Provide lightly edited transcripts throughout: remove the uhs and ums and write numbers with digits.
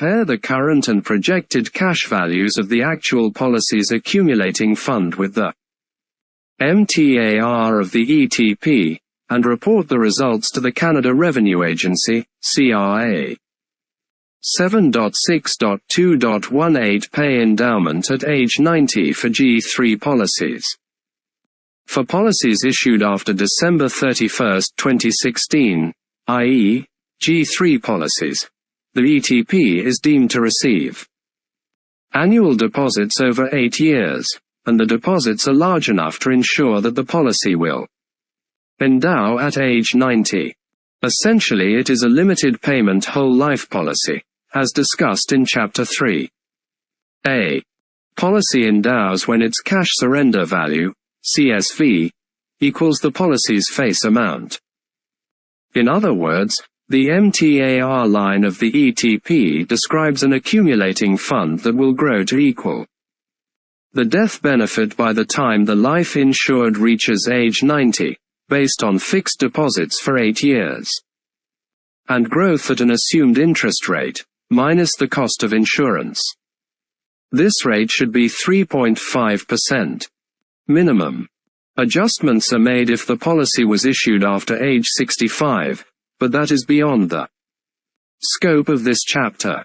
compare the current and projected cash values of the actual policy's accumulating fund with the MTAR of the ETP, and report the results to the Canada Revenue Agency, CRA. 7.6.2.18 Pay endowment at age 90 for G3 policies. For policies issued after December 31, 2016, i.e., G3 policies, the ETP is deemed to receive annual deposits over 8 years, and the deposits are large enough to ensure that the policy will endow at age 90. Essentially, it is a limited payment whole life policy, as discussed in Chapter 3. A policy endows when its cash surrender value, CSV, equals the policy's face amount. In other words, the MTAR line of the ETP describes an accumulating fund that will grow to equal the death benefit by the time the life insured reaches age 90, based on fixed deposits for 8 years, and growth at an assumed interest rate, minus the cost of insurance. This rate should be 3.5%. Minimum. Adjustments are made if the policy was issued after age 65, but that is beyond the scope of this chapter.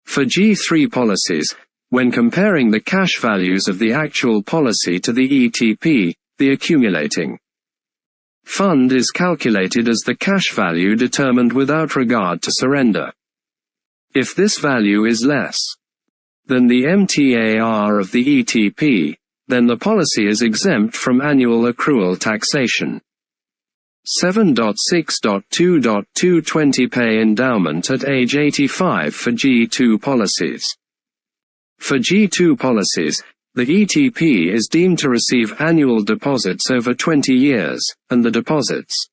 For G3 policies, when comparing the cash values of the actual policy to the ETP, the accumulating fund is calculated as the cash value determined without regard to surrender. If this value is less than the MTAR of the ETP, then the policy is exempt from annual accrual taxation. 7.6.2.220 Pay endowment at age 85 for G2 policies. For G2 policies, the ETP is deemed to receive annual deposits over 20 years, and the deposits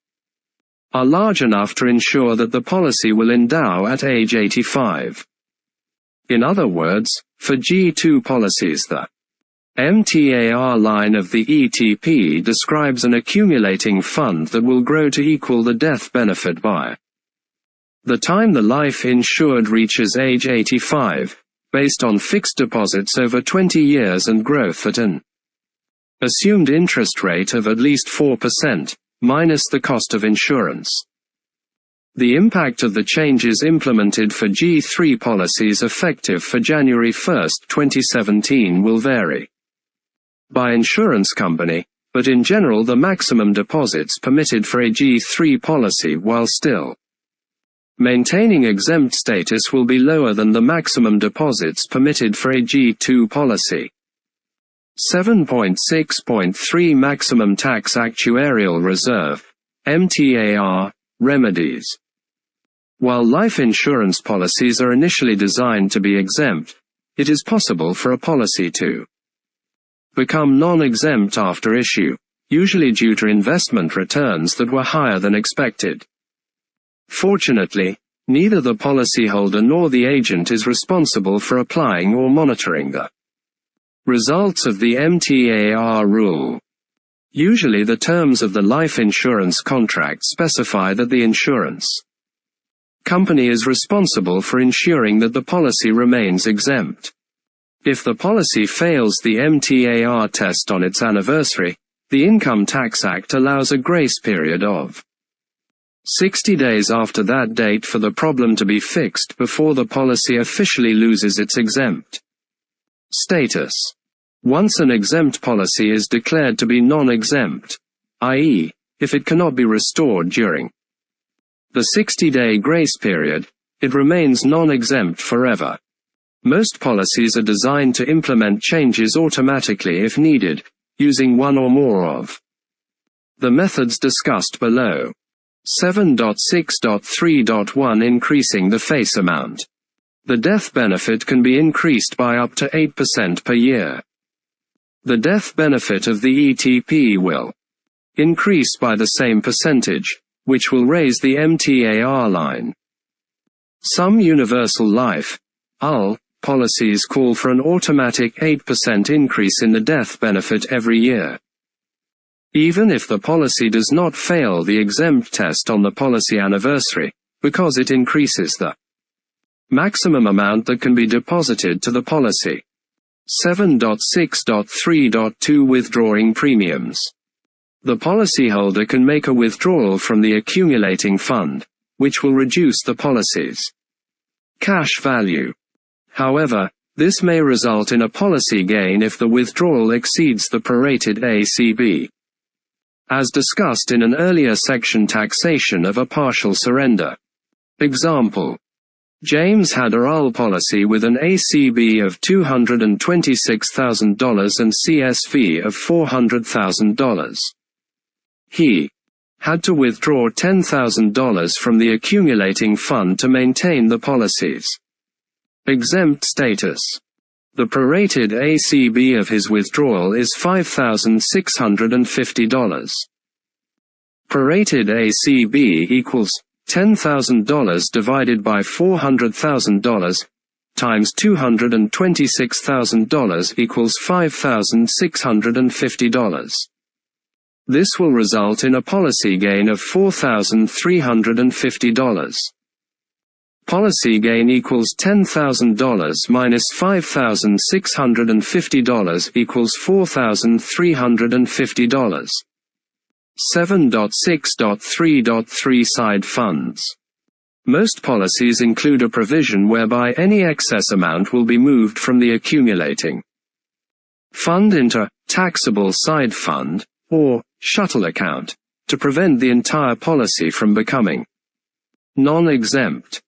are large enough to ensure that the policy will endow at age 85. In other words, for G2 policies the MTAR line of the ETP describes an accumulating fund that will grow to equal the death benefit by the time the life insured reaches age 85, based on fixed deposits over 20 years and growth at an assumed interest rate of at least 4%, minus the cost of insurance. The impact of the changes implemented for G3 policies effective for January 1, 2017 will vary by insurance company, but in general the maximum deposits permitted for a G3 policy while still maintaining exempt status will be lower than the maximum deposits permitted for a G2 policy. 7.6.3 Maximum Tax Actuarial Reserve, MTAR, Remedies. While life insurance policies are initially designed to be exempt, it is possible for a policy to become non-exempt after issue, usually due to investment returns that were higher than expected. Fortunately, neither the policyholder nor the agent is responsible for applying or monitoring the results of the MTAR rule. Usually the terms of the life insurance contract specify that the insurance company is responsible for ensuring that the policy remains exempt. If the policy fails the MTAR test on its anniversary, the Income Tax Act allows a grace period of 60 days after that date for the problem to be fixed before the policy officially loses its exempt status. Once an exempt policy is declared to be non-exempt, i.e., if it cannot be restored during the 60-day grace period, it remains non-exempt forever. Most policies are designed to implement changes automatically if needed, using one or more of the methods discussed below. 7.6.3.1 Increasing the face amount. The death benefit can be increased by up to 8% per year. The death benefit of the ETP will increase by the same percentage, which will raise the MTAR line. Some universal life UL policies call for an automatic 8% increase in the death benefit every year. Even if the policy does not fail the exempt test on the policy anniversary, because it increases the Maximum amount that can be deposited to the policy. 7.6.3.2 Withdrawing premiums. The policyholder can make a withdrawal from the accumulating fund, which will reduce the policy's cash value. However, this may result in a policy gain if the withdrawal exceeds the prorated ACB. As discussed in an earlier section, taxation of a partial surrender. Example. James had a RUL policy with an ACB of $226,000 and CSV of $400,000. He had to withdraw $10,000 from the accumulating fund to maintain the policy's exempt status. The prorated ACB of his withdrawal is $5,650. Prorated ACB equals $10,000 divided by $400,000 times $226,000 equals $5,650. This will result in a policy gain of $4,350. Policy gain equals $10,000 minus $5,650 equals $4,350. 7.6.3.3 Side funds. Most policies include a provision whereby any excess amount will be moved from the accumulating fund into taxable side fund, or shuttle account, to prevent the entire policy from becoming non-exempt.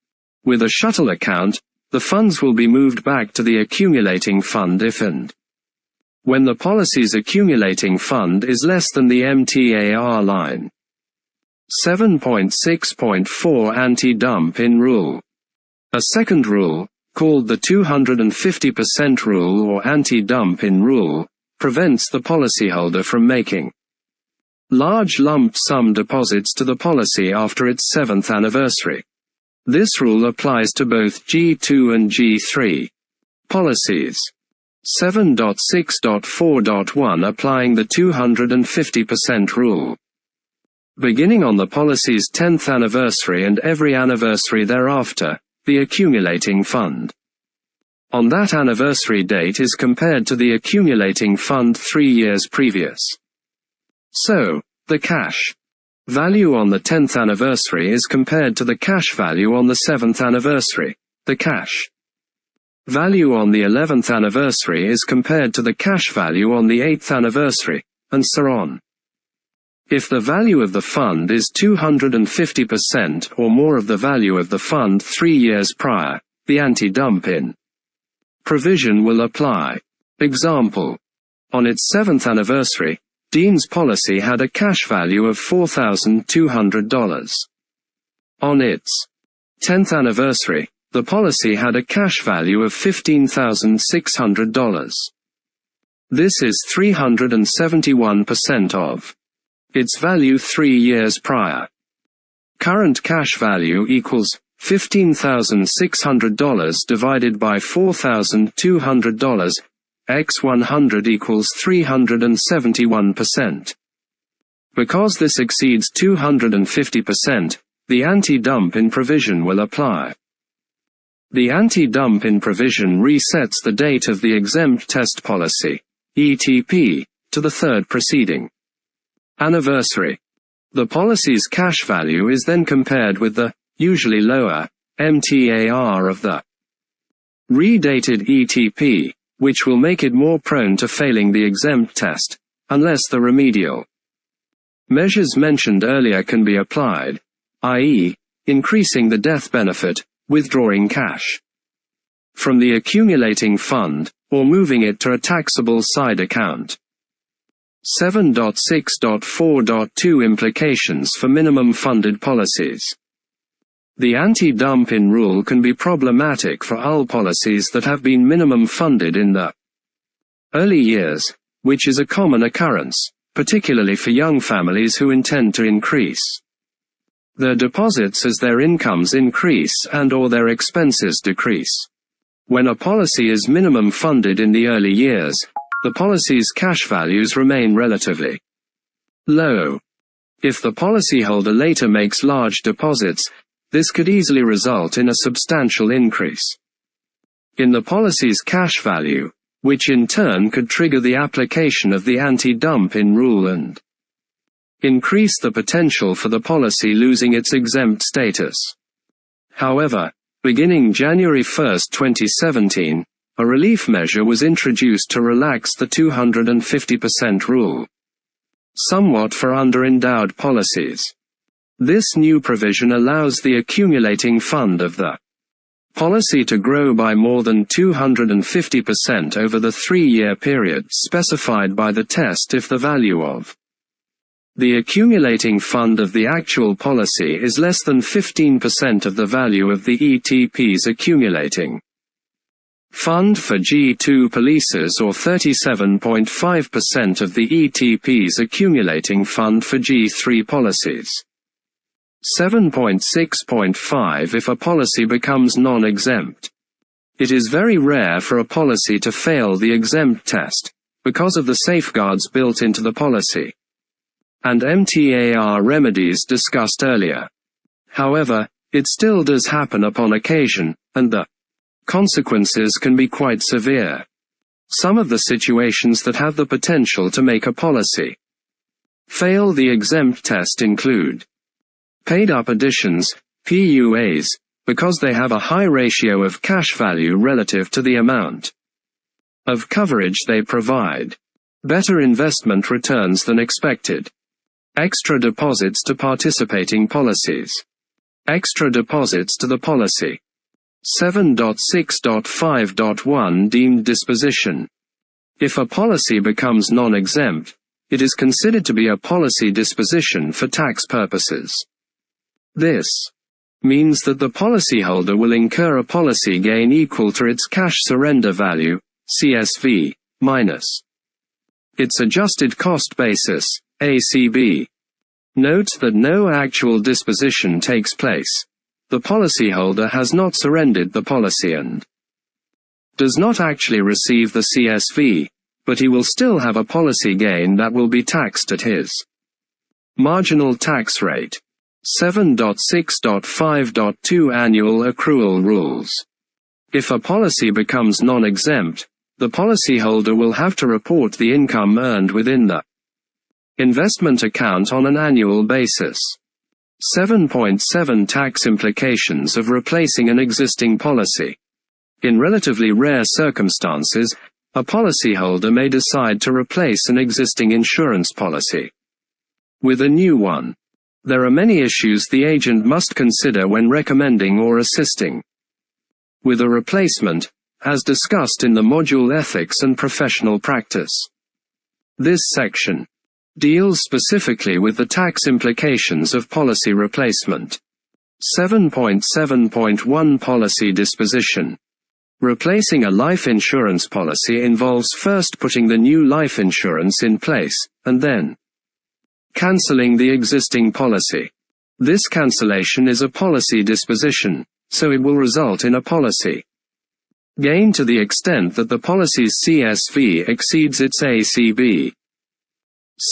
With a shuttle account, the funds will be moved back to the accumulating fund if and when the policy's accumulating fund is less than the MTAR line. 7.6.4 Anti-dump-in rule. A second rule, called the 250% rule or anti-dump-in rule, prevents the policyholder from making large lump sum deposits to the policy after its 7th anniversary. This rule applies to both G2 and G3 policies. 7.6.4.1 Applying the 250% rule. Beginning on the policy's 10th anniversary and every anniversary thereafter, the accumulating fund on that anniversary date is compared to the accumulating fund 3 years previous. So, the cash value on the 10th anniversary is compared to the cash value on the 7th anniversary. The cash value on the 11th anniversary is compared to the cash value on the 8th anniversary, and so on. If the value of the fund is 250% or more of the value of the fund 3 years prior, the anti-dump-in provision will apply. Example. On its 7th anniversary, Dean's policy had a cash value of $4,200. On its 10th anniversary, the policy had a cash value of $15,600. This is 371% of its value 3 years prior. Current cash value equals $15,600 divided by $4,200, x 100 equals 371%. Because this exceeds 250%, the anti-dump-in provision will apply. The anti-dump-in provision resets the date of the exempt test policy, ETP, to the third preceding anniversary. The policy's cash value is then compared with the, usually lower, MTAR of the redated ETP, which will make it more prone to failing the exempt test, unless the remedial measures mentioned earlier can be applied, i.e., increasing the death benefit, withdrawing cash from the accumulating fund, or moving it to a taxable side account. 7.6.4.2 Implications for minimum funded policies. The anti-dump-in rule can be problematic for UL policies that have been minimum funded in the early years, which is a common occurrence, particularly for young families who intend to increase their deposits as their incomes increase and/or their expenses decrease. When a policy is minimum funded in the early years, the policy's cash values remain relatively low. If the policyholder later makes large deposits, this could easily result in a substantial increase in the policy's cash value, which in turn could trigger the application of the anti-dump-in rule and increase the potential for the policy losing its exempt status. However, beginning January 1, 2017, a relief measure was introduced to relax the 250% rule, somewhat for under-endowed policies. This new provision allows the accumulating fund of the policy to grow by more than 250% over the 3-year period specified by the test if the value of the accumulating fund of the actual policy is less than 15% of the value of the ETP's accumulating fund for G2 policies or 37.5% of the ETP's accumulating fund for G3 policies. 7.6.5 If a policy becomes non-exempt. It is very rare for a policy to fail the exempt test, because of the safeguards built into the policy and MTAR remedies discussed earlier. However, it still does happen upon occasion, and the consequences can be quite severe. Some of the situations that have the potential to make a policy fail the exempt test include paid-up additions, PUAs, because they have a high ratio of cash value relative to the amount of coverage they provide, better investment returns than expected, extra deposits to participating policies, extra deposits to the policy. 7.6.5.1 Deemed disposition. If a policy becomes non-exempt, it is considered to be a policy disposition for tax purposes. This means that the policyholder will incur a policy gain equal to its cash surrender value, CSV, minus its adjusted cost basis, ACB. Note that no actual disposition takes place. The policyholder has not surrendered the policy and does not actually receive the CSV, but he will still have a policy gain that will be taxed at his marginal tax rate. 7.6.5.2 Annual accrual rules. If a policy becomes non-exempt, the policyholder will have to report the income earned within the investment account on an annual basis. 7.7 Tax implications of replacing an existing policy. In relatively rare circumstances, a policyholder may decide to replace an existing insurance policy with a new one. There are many issues the agent must consider when recommending or assisting with a replacement, as discussed in the module Ethics and Professional Practice. This section deals specifically with the tax implications of policy replacement. 7.7.1 Policy disposition. Replacing a life insurance policy involves first putting the new life insurance in place, and then cancelling the existing policy. This cancellation is a policy disposition, so it will result in a policy gain to the extent that the policy's CSV exceeds its ACB.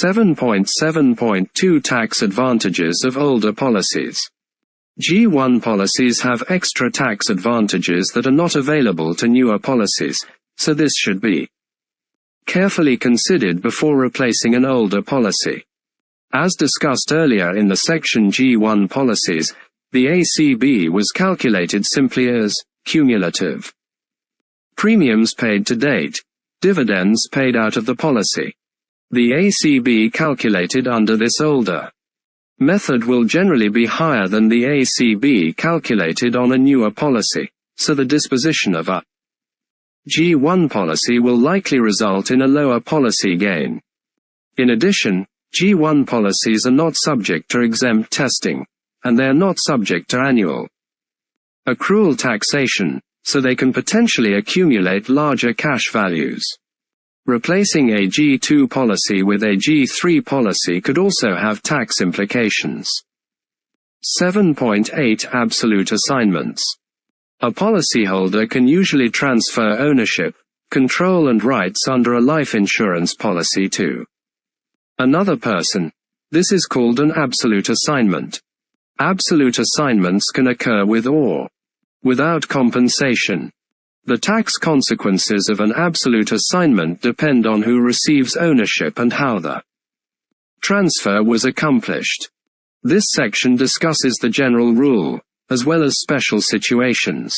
7.7.2 Tax advantages of older policies. G1 policies have extra tax advantages that are not available to newer policies, so this should be carefully considered before replacing an older policy. As discussed earlier in the section G1 policies, the ACB was calculated simply as cumulative premiums paid to date, dividends paid out of the policy. The ACB calculated under this older method will generally be higher than the ACB calculated on a newer policy, so the disposition of a G1 policy will likely result in a lower policy gain. In addition, G1 policies are not subject to exempt testing, and they are not subject to annual accrual taxation, so they can potentially accumulate larger cash values. Replacing a G2 policy with a G3 policy could also have tax implications. 7.8 Absolute assignments. A policyholder can usually transfer ownership, control and rights under a life insurance policy to another person. This is called an absolute assignment. Absolute assignments can occur with or without compensation. The tax consequences of an absolute assignment depend on who receives ownership and how the transfer was accomplished. This section discusses the general rule, as well as special situations,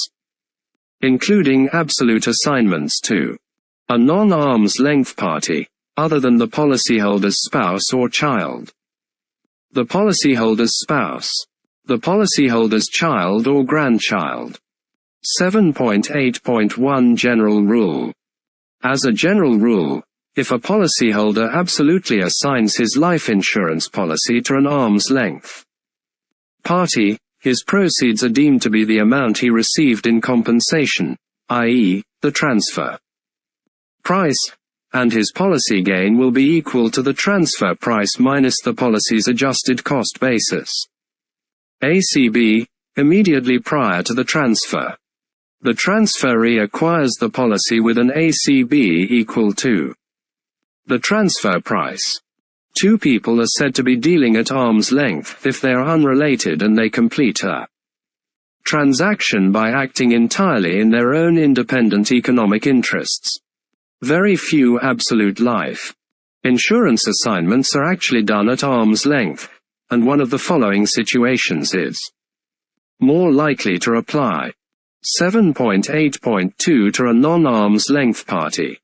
including absolute assignments to a non-arm's length party, other than the policyholder's spouse or child, the policyholder's spouse, the policyholder's child or grandchild. 7.8.1 General Rule. As a general rule, if a policyholder absolutely assigns his life insurance policy to an arm's length party, his proceeds are deemed to be the amount he received in compensation, i.e., the transfer price, and his policy gain will be equal to the transfer price minus the policy's adjusted cost basis. ACB, immediately prior to the transfer. The transferee acquires the policy with an ACB equal to the transfer price. Two people are said to be dealing at arm's length if they are unrelated and they complete a transaction by acting entirely in their own independent economic interests. Very few absolute life insurance assignments are actually done at arm's length, and one of the following situations is more likely to apply. 7.8.2 To a non-arm's length party.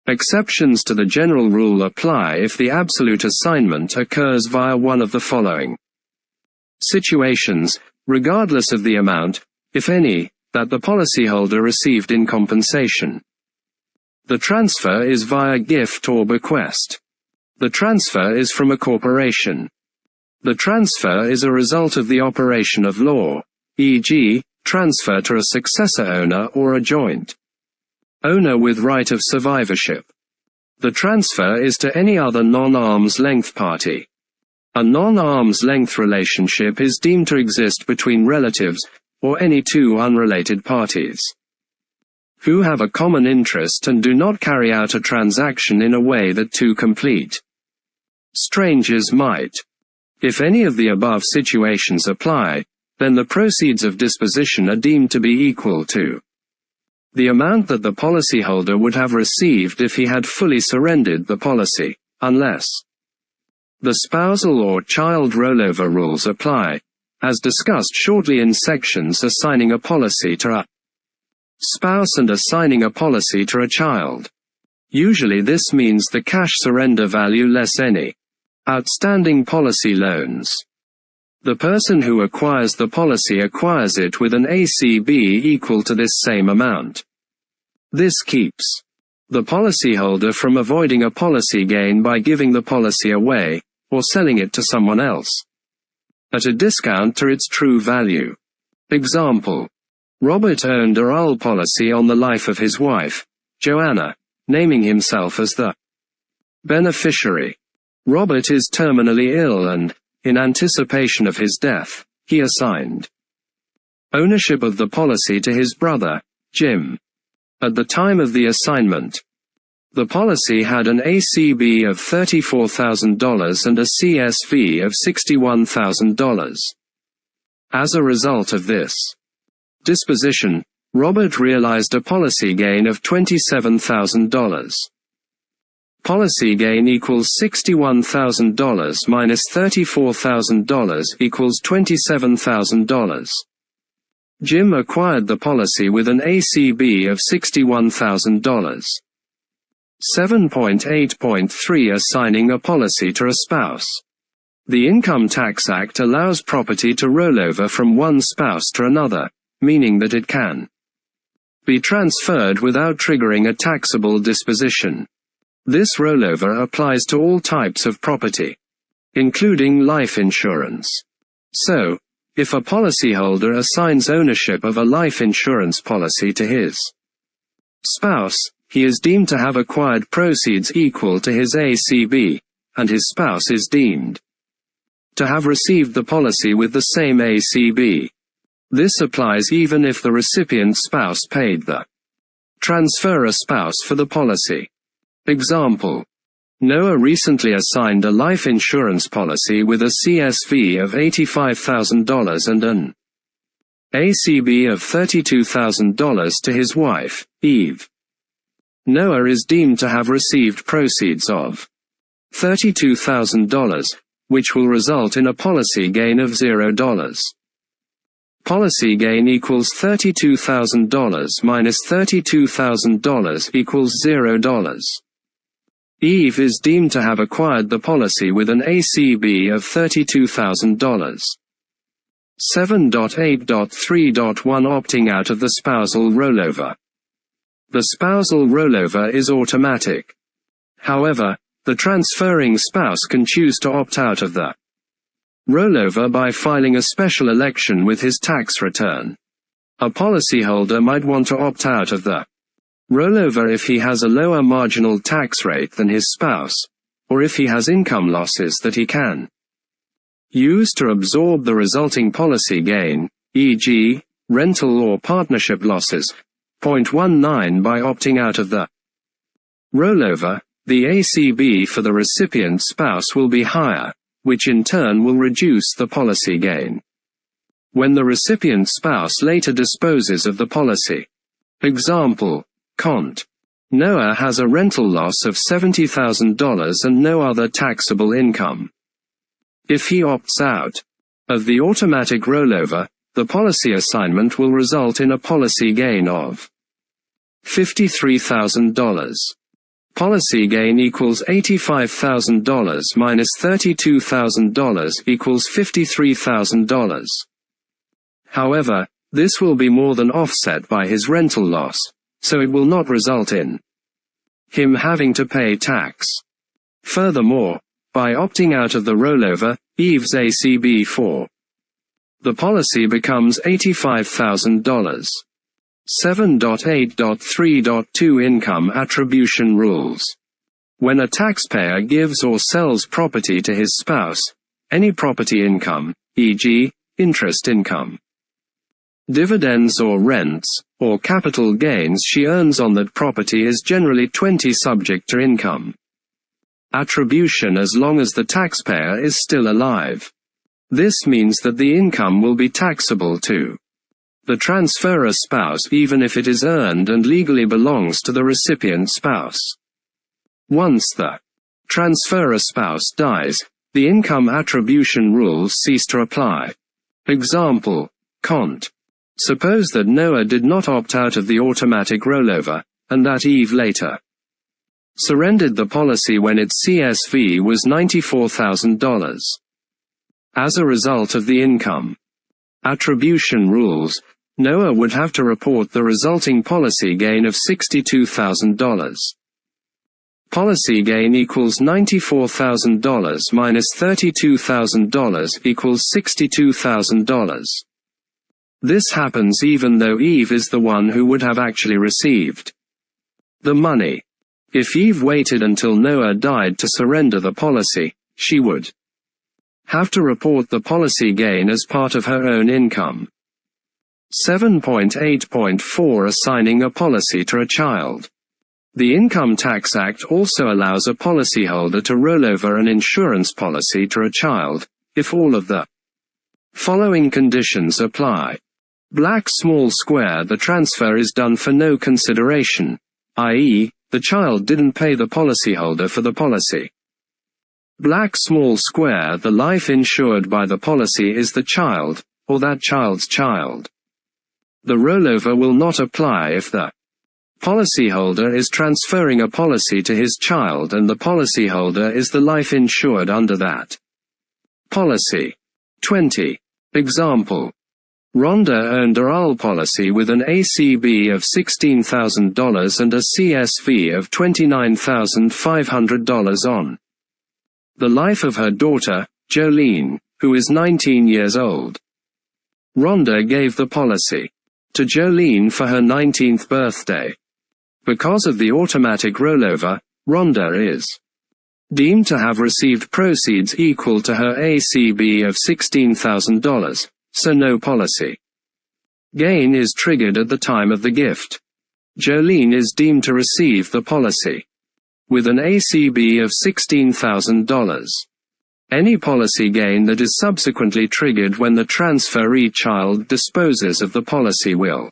Exceptions to the general rule apply if the absolute assignment occurs via one of the following situations, regardless of the amount, if any, that the policyholder received in compensation. The transfer is via gift or bequest. The transfer is from a corporation. The transfer is a result of the operation of law, e.g., transfer to a successor owner or a joint owner with right of survivorship. The transfer is to any other non-arm's length party. A non-arm's length relationship is deemed to exist between relatives, or any two unrelated parties, who have a common interest and do not carry out a transaction in a way that two complete strangers might. If any of the above situations apply, then the proceeds of disposition are deemed to be equal to the amount that the policyholder would have received if he had fully surrendered the policy, unless the spousal or child rollover rules apply, as discussed shortly in sections assigning a policy to a spouse and assigning a policy to a child. Usually this means the cash surrender value less any outstanding policy loans. The person who acquires the policy acquires it with an ACB equal to this same amount. This keeps the policyholder from avoiding a policy gain by giving the policy away, or selling it to someone else at a discount to its true value. Example. Robert owned a RUL policy on the life of his wife, Joanna, naming himself as the beneficiary. Robert is terminally ill and, in anticipation of his death, he assigned ownership of the policy to his brother, Jim. At the time of the assignment, the policy had an ACB of $34,000 and a CSV of $61,000. As a result of this disposition, Robert realized a policy gain of $27,000. Policy gain equals $61,000 minus $34,000 equals $27,000. Jim acquired the policy with an ACB of $61,000. 7.8.3 Assigning a policy to a spouse. The Income Tax Act allows property to roll over from one spouse to another, meaning that it can be transferred without triggering a taxable disposition. This rollover applies to all types of property, including life insurance. So, if a policyholder assigns ownership of a life insurance policy to his spouse, he is deemed to have acquired proceeds equal to his ACB, and his spouse is deemed to have received the policy with the same ACB. This applies even if the recipient spouse paid the transfer a spouse for the policy. Example. Noah recently assigned a life insurance policy with a CSV of $85,000 and an ACB of $32,000 to his wife, Eve. Noah is deemed to have received proceeds of $32,000, which will result in a policy gain of $0. Policy gain equals $32,000 minus $32,000 equals $0. Eve is deemed to have acquired the policy with an ACB of $32,000. 7.8.3.1 Opting out of the spousal rollover. The spousal rollover is automatic. However, the transferring spouse can choose to opt out of the rollover by filing a special election with his tax return. A policyholder might want to opt out of the rollover if he has a lower marginal tax rate than his spouse, or if he has income losses that he can use to absorb the resulting policy gain, e.g., rental or partnership losses. 0.19 By opting out of the rollover, the ACB for the recipient spouse will be higher, which in turn will reduce the policy gain when the recipient spouse later disposes of the policy. Example: Cont. Noah has a rental loss of $70,000 and no other taxable income. If he opts out of the automatic rollover, the policy assignment will result in a policy gain of $53,000. Policy gain equals $85,000 minus $32,000 equals $53,000. However, this will be more than offset by his rental loss, so it will not result in him having to pay tax. Furthermore, by opting out of the rollover, Eve's ACB for the policy becomes $85,000. 7.8.3.2 Income attribution rules. When a taxpayer gives or sells property to his spouse, any property income, e.g., interest income, dividends or rents, or capital gains she earns on that property is generally subject to income attribution as long as the taxpayer is still alive. This means that the income will be taxable to the transferor spouse even if it is earned and legally belongs to the recipient spouse. Once the transferor spouse dies, the income attribution rules cease to apply. Example: Cont. Suppose that Noah did not opt out of the automatic rollover, and that Eve later surrendered the policy when its CSV was $94,000. As a result of the income attribution rules, Noah would have to report the resulting policy gain of $62,000. Policy gain equals $94,000 minus $32,000 equals $62,000. This happens even though Eve is the one who would have actually received the money. If Eve waited until Noah died to surrender the policy, she would have to report the policy gain as part of her own income. 7.8.4 Assigning a policy to a child. The Income Tax Act also allows a policyholder to roll over an insurance policy to a child, if all of the following conditions apply. Black small square The transfer is done for no consideration, i.e., the child didn't pay the policyholder for the policy. Black small square The life insured by the policy is the child, or that child's child. The rollover will not apply if the policyholder is transferring a policy to his child and the policyholder is the life insured under that policy. 20. Example: Rhonda owned a RUL policy with an ACB of $16,000 and a CSV of $29,500 on the life of her daughter, Jolene, who is 19 years old. Rhonda gave the policy to Jolene for her 19th birthday. Because of the automatic rollover, Rhonda is deemed to have received proceeds equal to her ACB of $16,000, so no policy gain is triggered at the time of the gift. Jolene is deemed to receive the policy with an ACB of $16,000. Any policy gain that is subsequently triggered when the transferee child disposes of the policy will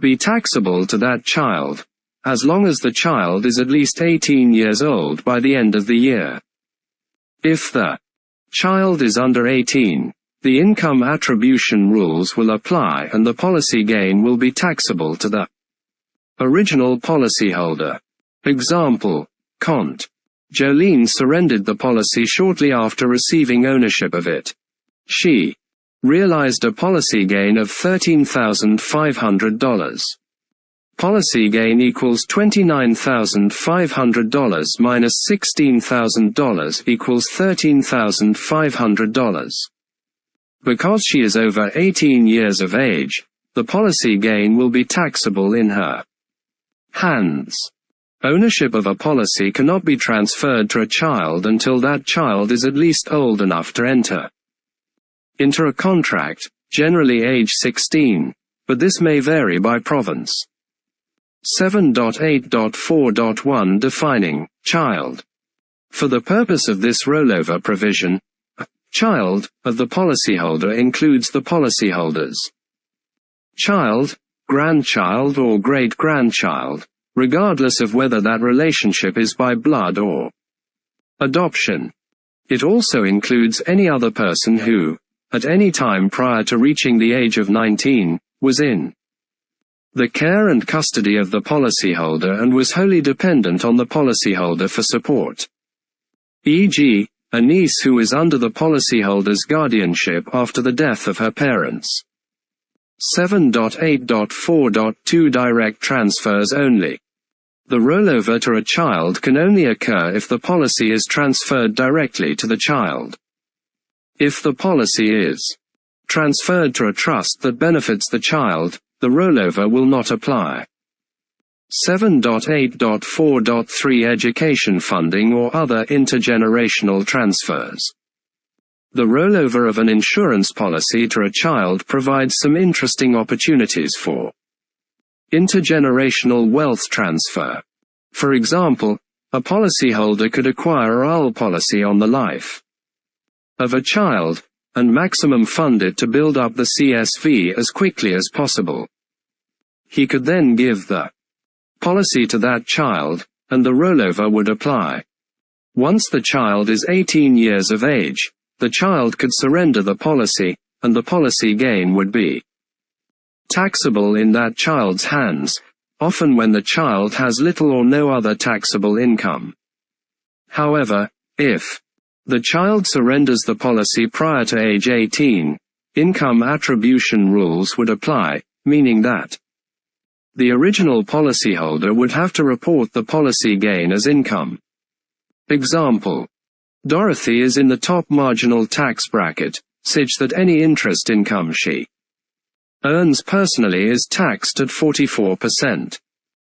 be taxable to that child, as long as the child is at least 18 years old by the end of the year. If the child is under 18, the income attribution rules will apply and the policy gain will be taxable to the original policyholder. Example, Cont. Jolene surrendered the policy shortly after receiving ownership of it. She realized a policy gain of $13,500. Policy gain equals $29,500 minus $16,000 equals $13,500. Because she is over 18 years of age, the policy gain will be taxable in her hands. Ownership of a policy cannot be transferred to a child until that child is at least old enough to enter into a contract, generally age 16, but this may vary by province. 7.8.4.1 Defining child. For the purpose of this rollover provision, a child of the policyholder includes the policyholder's child, grandchild or great-grandchild, regardless of whether that relationship is by blood or adoption. It also includes any other person who, at any time prior to reaching the age of 19, was in the care and custody of the policyholder and was wholly dependent on the policyholder for support. E.g., a niece who is under the policyholder's guardianship after the death of her parents. 7.8.4.2 Direct transfers only. The rollover to a child can only occur if the policy is transferred directly to the child. If the policy is transferred to a trust that benefits the child, the rollover will not apply. 7.8.4.3 Education funding or other intergenerational transfers. The rollover of an insurance policy to a child provides some interesting opportunities for intergenerational wealth transfer. For example, a policyholder could acquire a RUL policy on the life of a child, and maximum fund it to build up the CSV as quickly as possible. He could then give the policy to that child, and the rollover would apply. Once the child is 18 years of age, the child could surrender the policy, and the policy gain would be taxable in that child's hands, often when the child has little or no other taxable income. However, if the child surrenders the policy prior to age 18, income attribution rules would apply, meaning that the original policyholder would have to report the policy gain as income. Example: Dorothy is in the top marginal tax bracket, such that any interest income she earns personally is taxed at 44%.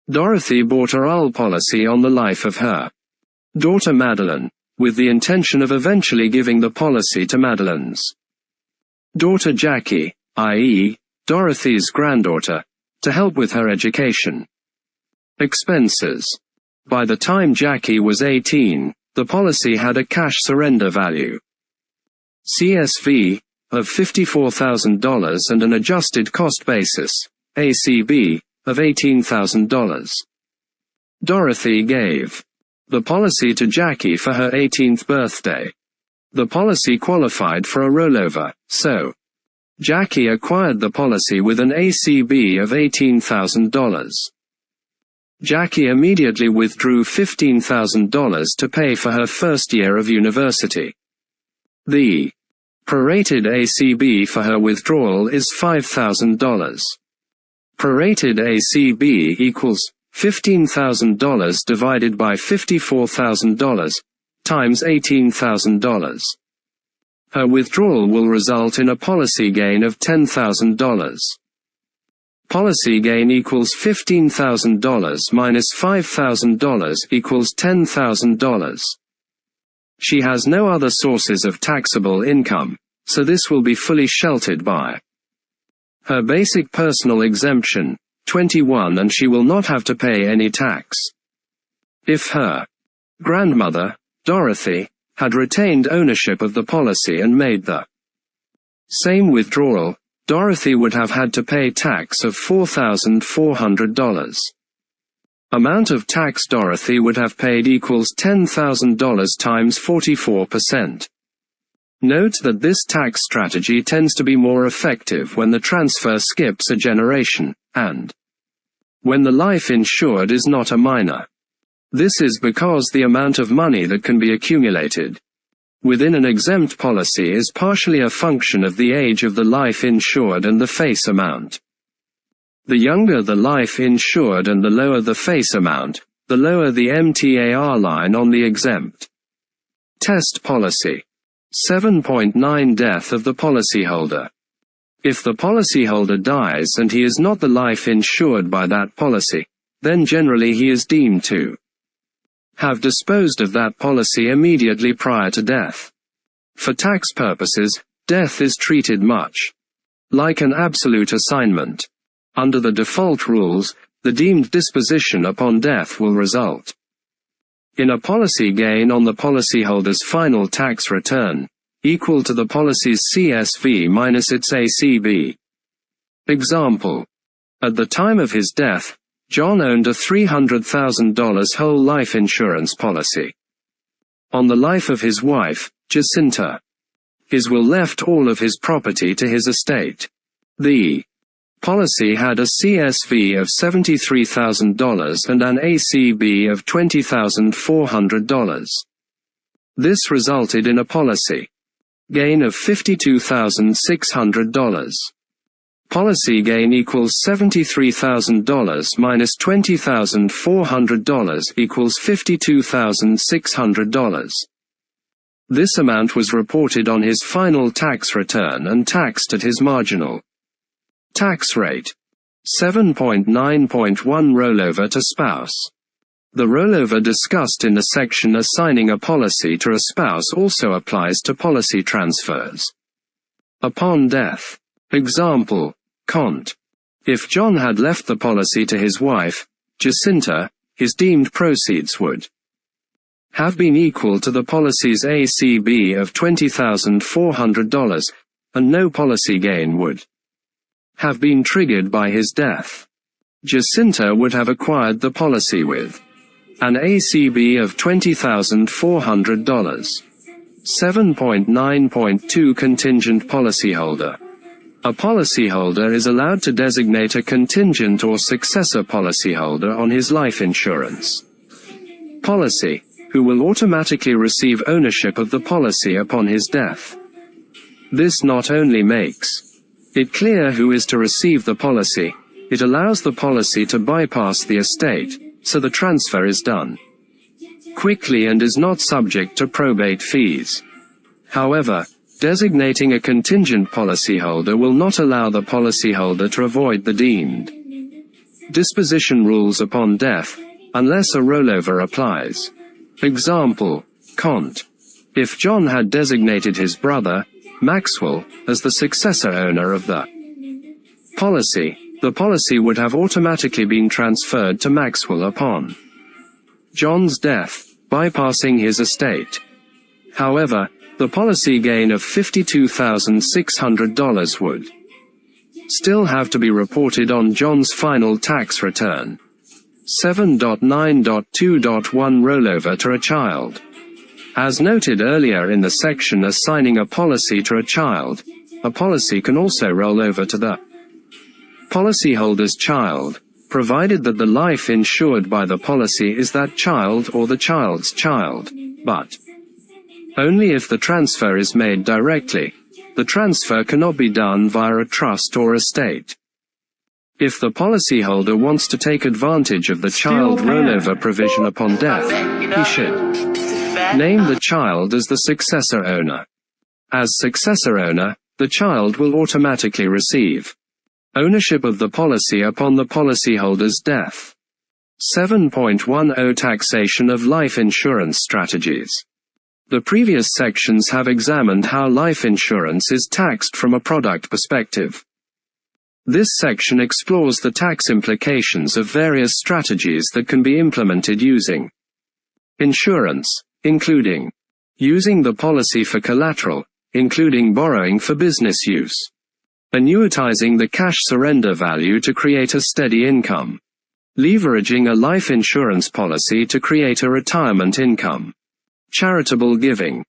Dorothy bought a RUL policy on the life of her daughter Madeline, with the intention of eventually giving the policy to Madeline's daughter Jackie, i.e., Dorothy's granddaughter, to help with her education expenses. By the time Jackie was 18, the policy had a cash surrender value, CSV, of $54,000 and an adjusted cost basis, ACB, of $18,000. Dorothy gave the policy to Jackie for her 18th birthday. The policy qualified for a rollover, so Jackie acquired the policy with an ACB of $18,000. Jackie immediately withdrew $15,000 to pay for her first year of university. The prorated ACB for her withdrawal is $5,000. Prorated ACB equals $15,000 divided by $54,000 times $18,000. Her withdrawal will result in a policy gain of $10,000. Policy gain equals $15,000 minus $5,000 equals $10,000. She has no other sources of taxable income, so this will be fully sheltered by her basic personal exemption, 21, and she will not have to pay any tax. If her grandmother, Dorothy, had retained ownership of the policy and made the same withdrawal, Dorothy would have had to pay tax of $4,400. Amount of tax Dorothy would have paid equals $10,000 times 44%. Note that this tax strategy tends to be more effective when the transfer skips a generation, and when the life insured is not a minor. This is because the amount of money that can be accumulated within an exempt policy is partially a function of the age of the life insured and the face amount. The younger the life insured and the lower the face amount, the lower the MTAR line on the exempt test policy. 7.9 Death of the policyholder. If the policyholder dies and he is not the life insured by that policy, then generally he is deemed to have disposed of that policy immediately prior to death. For tax purposes, death is treated much like an absolute assignment. Under the default rules, the deemed disposition upon death will result in a policy gain on the policyholder's final tax return, equal to the policy's CSV minus its ACB. Example. At the time of his death, John owned a $300,000 whole life insurance policy on the life of his wife, Jacinta. His will left all of his property to his estate. The policy had a CSV of $73,000 and an ACB of $20,400. This resulted in a policy gain of $52,600. Policy gain equals $73,000 minus $20,400 equals $52,600. This amount was reported on his final tax return and taxed at his marginal tax rate. 7.9.1 Rollover to spouse. The rollover discussed in the section assigning a policy to a spouse also applies to policy transfers upon death. Example, cont. If John had left the policy to his wife, Jacinta, his deemed proceeds would have been equal to the policy's ACB of $20,400, and no policy gain would have been triggered by his death. Jacinta would have acquired the policy with an ACB of $20,400. 7.9.2 Contingent policyholder. A policyholder is allowed to designate a contingent or successor policyholder on his life insurance policy, who will automatically receive ownership of the policy upon his death. This not only makes it clear who is to receive the policy, it allows the policy to bypass the estate, so the transfer is done quickly and is not subject to probate fees. However, designating a contingent policyholder will not allow the policyholder to avoid the deemed disposition rules upon death, unless a rollover applies. Example, cont. If John had designated his brother, Maxwell, as the successor owner of the policy, the policy would have automatically been transferred to Maxwell upon John's death, bypassing his estate. However, the policy gain of $52,600 would still have to be reported on John's final tax return. 7.9.2.1 Rollover to a child. As noted earlier in the section assigning a policy to a child, a policy can also roll over to the policyholder's child, provided that the life insured by the policy is that child or the child's child, but only if the transfer is made directly. The transfer cannot be done via a trust or estate. If the policyholder wants to take advantage of the child rollover provision upon death, he should name the child as the successor owner. As successor owner, the child will automatically receive ownership of the policy upon the policyholder's death. 7.10 Taxation of life insurance strategies. The previous sections have examined how life insurance is taxed from a product perspective. This section explores the tax implications of various strategies that can be implemented using Insurance, including using the policy for collateral, including borrowing for business use. Annuitizing the cash surrender value to create a steady income. Leveraging a life insurance policy to create a retirement income. Charitable giving.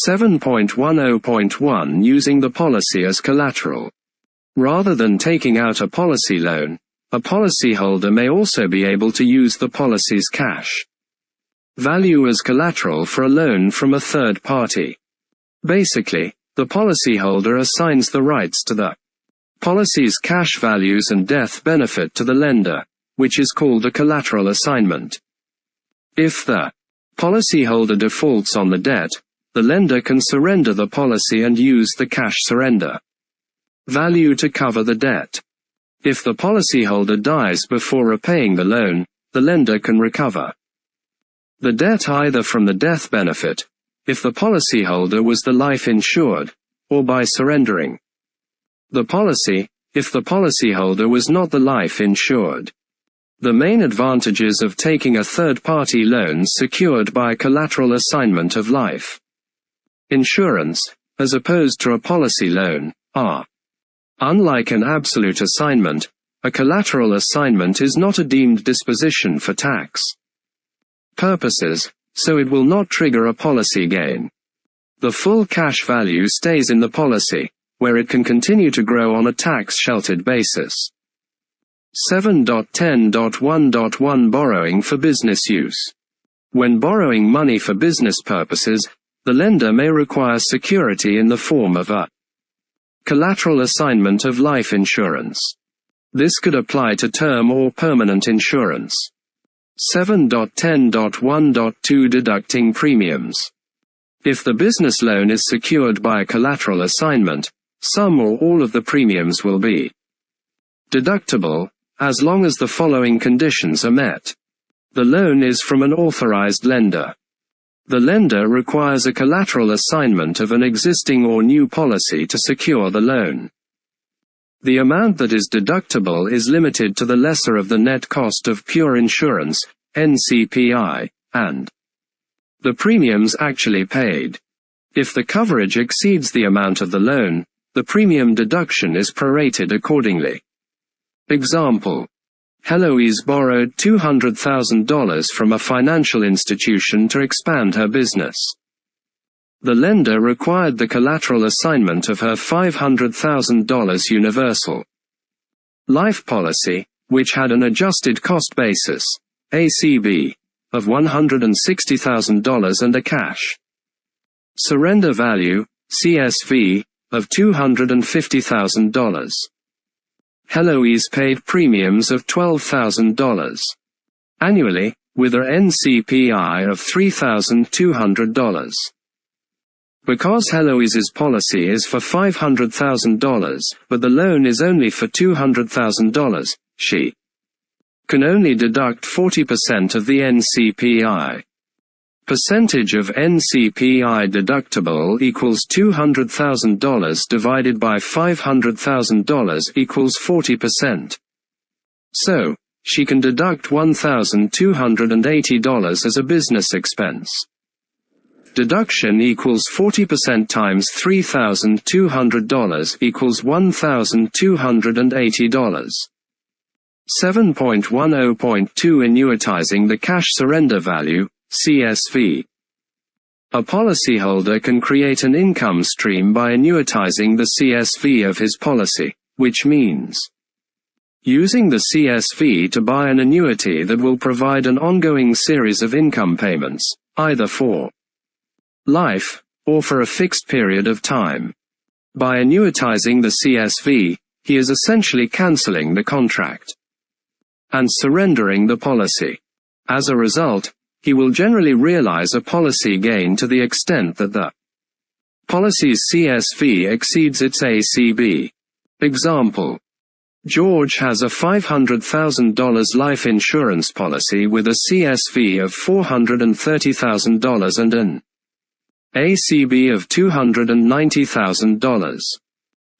7.10.1 Using the policy as collateral. Rather than taking out a policy loan, a policyholder may also be able to use the policy's cash value as collateral for a loan from a third party. Basically, the policyholder assigns the rights to the policy's cash values and death benefit to the lender, which is called a collateral assignment. If the policyholder defaults on the debt, the lender can surrender the policy and use the cash surrender value to cover the debt. If the policyholder dies before repaying the loan, the lender can recover the debt either from the death benefit, if the policyholder was the life insured, or by surrendering the policy, if the policyholder was not the life insured. The main advantages of taking a third-party loan secured by collateral assignment of life insurance, as opposed to a policy loan, are: unlike an absolute assignment, a collateral assignment is not a deemed disposition for tax purposes, so it will not trigger a policy gain. The full cash value stays in the policy, where it can continue to grow on a tax-sheltered basis. 7.10.1.1 Borrowing for business use. When borrowing money for business purposes, the lender may require security in the form of a collateral assignment of life insurance. This could apply to term or permanent insurance. 7.10.1.2 Deducting premiums. If the business loan is secured by a collateral assignment, some or all of the premiums will be deductible, as long as the following conditions are met. The loan is from an authorized lender. The lender requires a collateral assignment of an existing or new policy to secure the loan. The amount that is deductible is limited to the lesser of the net cost of pure insurance, NCPI, and the premiums actually paid. If the coverage exceeds the amount of the loan, the premium deduction is prorated accordingly. Example: Heloise borrowed $200,000 from a financial institution to expand her business. The lender required the collateral assignment of her $500,000 universal life policy, which had an adjusted cost basis, ACB, of $160,000 and a cash surrender value, CSV, of $250,000. Heloise paid premiums of $12,000 annually, with her NCPI of $3,200. Because Heloise's policy is for $500,000, but the loan is only for $200,000, she can only deduct 40% of the NCPI. Percentage of NCPI deductible equals $200,000 divided by $500,000 equals 40%. So, she can deduct $1,280 as a business expense. Deduction equals 40% times $3,200 equals $1,280. 7.10.2 Annuitizing the cash surrender value, CSV. A policyholder can create an income stream by annuitizing the CSV of his policy, which means using the CSV to buy an annuity that will provide an ongoing series of income payments, either for life, or for a fixed period of time. By annuitizing the CSV, he is essentially canceling the contract and surrendering the policy. As a result, he will generally realize a policy gain to the extent that the policy's CSV exceeds its ACB. Example: George has a $500,000 life insurance policy with a CSV of $430,000 and an ACB of $290,000.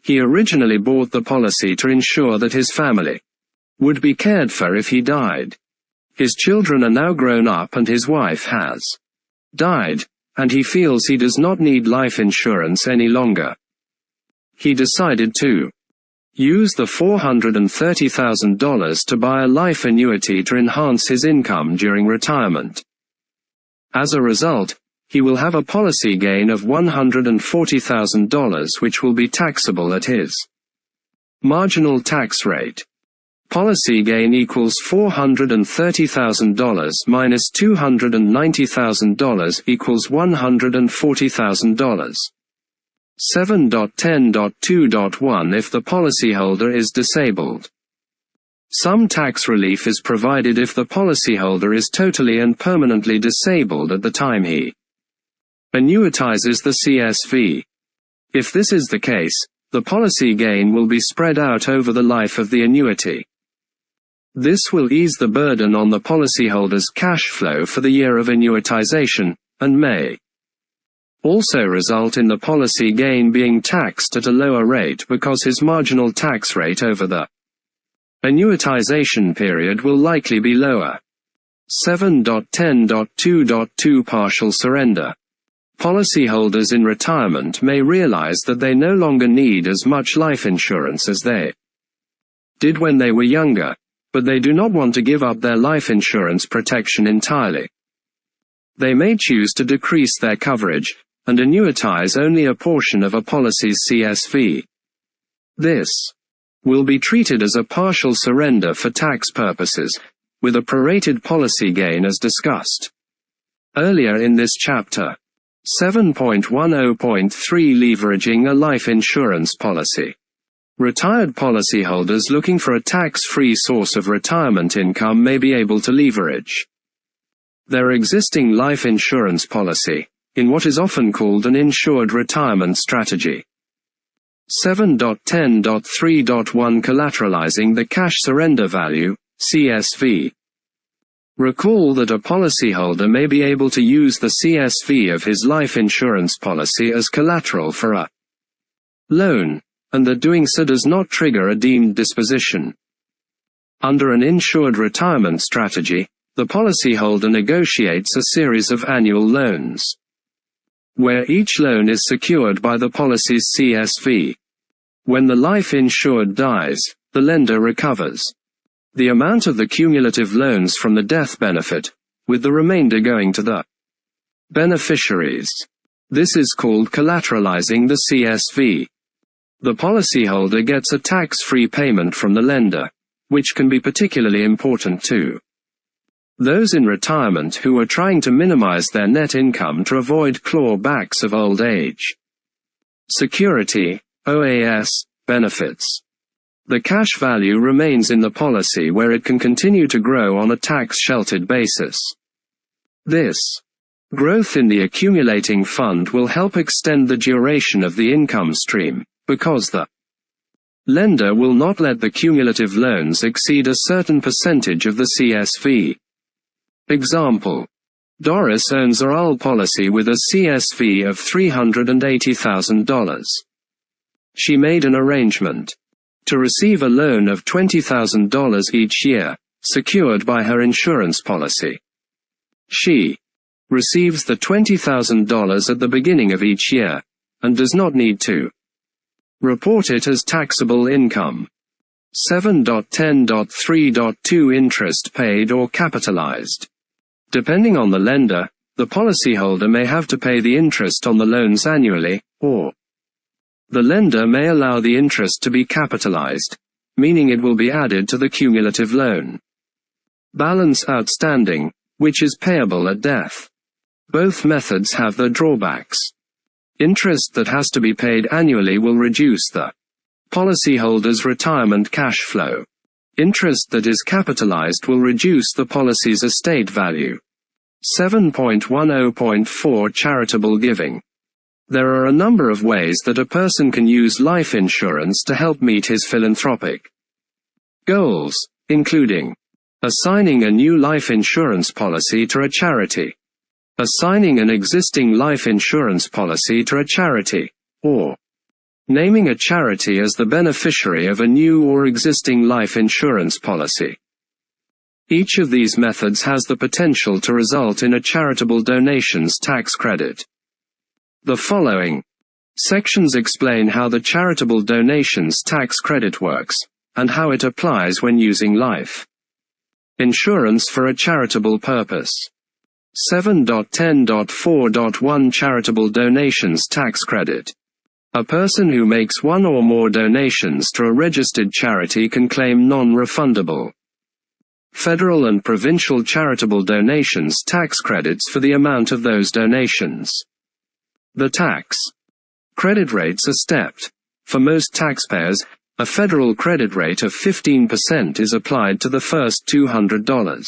He originally bought the policy to ensure that his family would be cared for if he died. His children are now grown up and his wife has died, and he feels he does not need life insurance any longer. He decided to use the $430,000 to buy a life annuity to enhance his income during retirement. As a result, he will have a policy gain of $140,000 which will be taxable at his marginal tax rate. Policy gain equals $430,000 minus $290,000 equals $140,000. 7.10.2.1 If the policyholder is disabled. Some tax relief is provided if the policyholder is totally and permanently disabled at the time he annuitizes the CSV. If this is the case, the policy gain will be spread out over the life of the annuity. This will ease the burden on the policyholder's cash flow for the year of annuitization, and may also result in the policy gain being taxed at a lower rate because his marginal tax rate over the annuitization period will likely be lower. 7.10.2.2 Partial surrender. Policyholders in retirement may realize that they no longer need as much life insurance as they did when they were younger, but they do not want to give up their life insurance protection entirely. They may choose to decrease their coverage, and annuitize only a portion of a policy's CSV. This will be treated as a partial surrender for tax purposes, with a prorated policy gain as discussed earlier in this chapter. 7.10.3 Leveraging a life insurance policy. Retired policyholders looking for a tax-free source of retirement income may be able to leverage their existing life insurance policy, in what is often called an insured retirement strategy. 7.10.3.1 Collateralizing the cash surrender value, CSV. Recall that a policyholder may be able to use the CSV of his life insurance policy as collateral for a loan, and that doing so does not trigger a deemed disposition. Under an insured retirement strategy, the policyholder negotiates a series of annual loans, where each loan is secured by the policy's CSV. When the life insured dies, the lender recovers the amount of the cumulative loans from the death benefit, with the remainder going to the beneficiaries. This is called collateralizing the CSV. The policyholder gets a tax-free payment from the lender, which can be particularly important to those in retirement who are trying to minimize their net income to avoid clawbacks of old age security, OAS, benefits. The cash value remains in the policy where it can continue to grow on a tax-sheltered basis. This growth in the accumulating fund will help extend the duration of the income stream, because the lender will not let the cumulative loans exceed a certain percentage of the CSV. Example. Doris owns a RAL policy with a CSV of $380,000. She made an arrangement to receive a loan of $20,000 each year, secured by her insurance policy. She receives the $20,000 at the beginning of each year, and does not need to report it as taxable income. 7.10.3.2 Interest paid or capitalized. Depending on the lender, the policyholder may have to pay the interest on the loans annually, or the lender may allow the interest to be capitalized, meaning it will be added to the cumulative loan balance outstanding, which is payable at death. Both methods have their drawbacks. Interest that has to be paid annually will reduce the policyholder's retirement cash flow. Interest that is capitalized will reduce the policy's estate value. 7.10.4 Charitable giving. There are a number of ways that a person can use life insurance to help meet his philanthropic goals, including assigning a new life insurance policy to a charity, assigning an existing life insurance policy to a charity, or naming a charity as the beneficiary of a new or existing life insurance policy. Each of these methods has the potential to result in a charitable donations tax credit. The following sections explain how the charitable donations tax credit works, and how it applies when using life insurance for a charitable purpose. 7.10.4.1 Charitable donations tax credit. A person who makes one or more donations to a registered charity can claim non-refundable federal and provincial charitable donations tax credits for the amount of those donations. The tax credit rates are stepped. For most taxpayers, a federal credit rate of 15% is applied to the first $200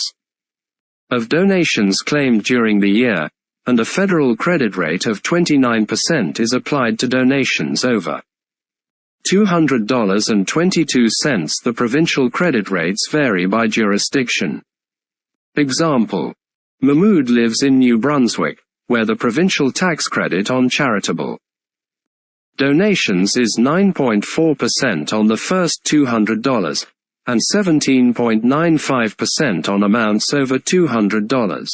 of donations claimed during the year, and a federal credit rate of 29% is applied to donations over $200.22. The provincial credit rates vary by jurisdiction. Example: Mahmoud lives in New Brunswick, where the provincial tax credit on charitable donations is 9.4% on the first $200, and 17.95% on amounts over $200.